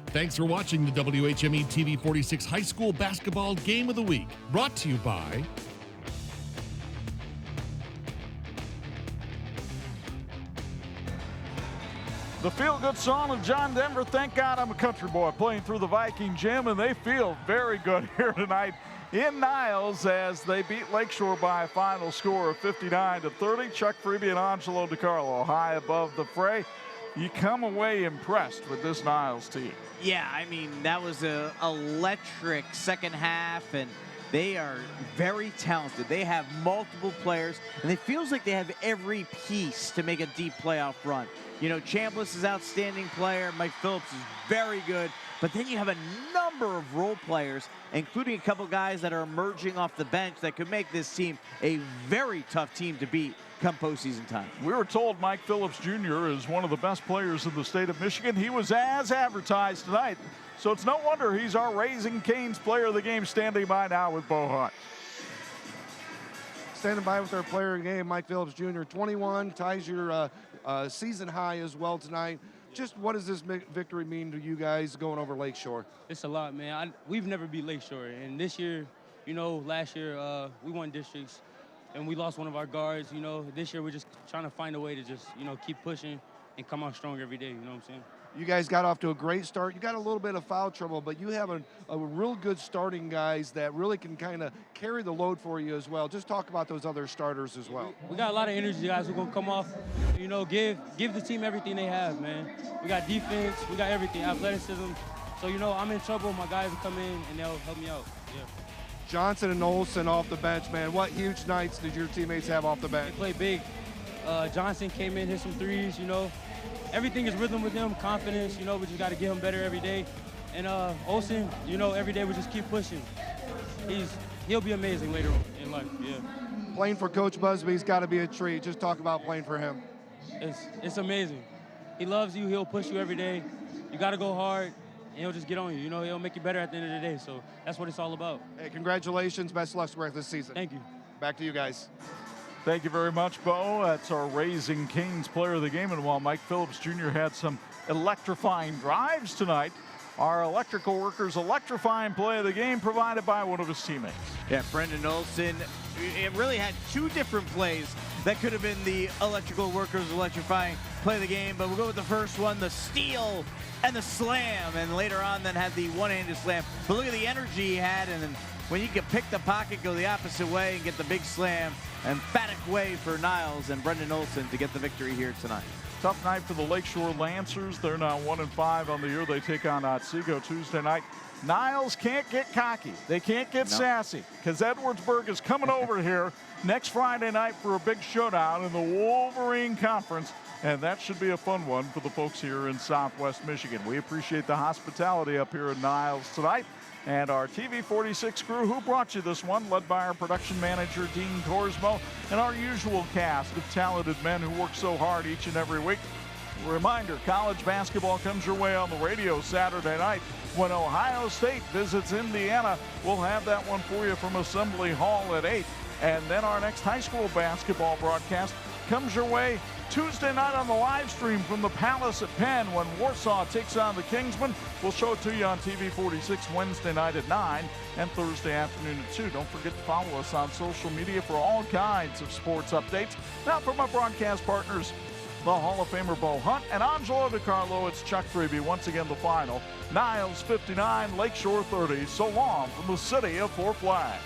Thanks for watching the WHME TV 46 High School Basketball Game of the Week, brought to you by the feel-good song of John Denver, Thank God I'm a Country Boy, playing through the Viking gym, and they feel very good here tonight in Niles as they beat Lakeshore by a final score of 59-30. Chuck Freeby and Angelo DiCarlo high above the fray. You come away impressed with this Niles team. Yeah, I mean, that was an electric second half, and they are very talented. They have multiple players, and it feels like they have every piece to make a deep playoff run. You know, Chambliss is an outstanding player. Mike Phillips is very good. But then you have a number of role players, including a couple guys that are emerging off the bench that could make this team a very tough team to beat come postseason time. We were told Mike Phillips Jr. is one of the best players in the state of Michigan. He was as advertised tonight. So it's no wonder he's our Raising Cane's Player of the Game, standing by now with Bo Hunt. Standing by with our player of the game, Mike Phillips Jr. 21, ties your season high as well tonight. Just what does this victory mean to you guys going over Lakeshore? It's a lot, man. We've never beat Lakeshore, and this year, you know, last year we won districts, and we lost one of our guards. You know, this year we're just trying to find a way to just, you know, keep pushing and come out strong every day. You know what I'm saying? You guys got off to a great start. You got a little bit of foul trouble, but you have a real good starting guys that really can kind of carry the load for you as well. Just talk about those other starters as well. We got a lot of energy guys who are going to come off, you know, give the team everything they have, man. We got defense, we got everything, athleticism. So, you know, I'm in trouble. My guys will come in and they'll help me out. Yeah. Johnson and Olsen off the bench, man. What huge nights did your teammates have off the bench? They play big. Johnson came in, hit some threes, you know. Everything is rhythm with him, confidence, you know, we just got to get him better every day. And Olsen, you know, every day we just keep pushing. He'll be amazing later on in life, yeah. Playing for Coach Busby's got to be a treat. Just talk about playing for him. It's amazing. He loves you, he'll push you every day. You got to go hard, and he'll just get on you. You know, he'll make you better at the end of the day, so that's what it's all about. Hey, congratulations, best of luck for this season. Thank you. Back to you guys. Thank you very much, Bo. That's our Raising Cane's Player of the Game. And while Mike Phillips Jr. had some electrifying drives tonight, our Electrical Workers Electrifying Play of the Game provided by one of his teammates. Yeah, Brendan Olsen, it really had two different plays that could have been the Electrical Workers Electrifying Play of the Game, but we'll go with the first one, the steal and the slam, and later on then had the one-handed slam. But look at the energy he had, and then when you can pick the pocket, go the opposite way, and get the big slam. Emphatic way for Niles and Brendan Olsen to get the victory here tonight. Tough night for the Lakeshore Lancers. They're now 1-5 on the year. They take on Otsego Tuesday night. Niles can't get cocky. They can't get sassy because Edwardsburg is coming over here next Friday night for a big showdown in the Wolverine Conference, and that should be a fun one for the folks here in Southwest Michigan. We appreciate the hospitality up here in Niles tonight. And our TV 46 crew who brought you this one, led by our production manager, Dean Korsmo, and our usual cast of talented men who work so hard each and every week. A reminder, college basketball comes your way on the radio Saturday night when Ohio State visits Indiana. We'll have that one for you from Assembly Hall at 8. And then our next high school basketball broadcast comes your way Tuesday night on the live stream from the Palace at Penn when Warsaw takes on the Kingsmen. We'll show it to you on TV 46 Wednesday night at 9 and Thursday afternoon at 2. Don't forget to follow us on social media for all kinds of sports updates. Now from our broadcast partners, the Hall of Famer Bo Hunt and Angelo DiCarlo, it's Chuck Freeby. Once again, the final. Niles 59, Lakeshore 30. So long from the city of Four Flags.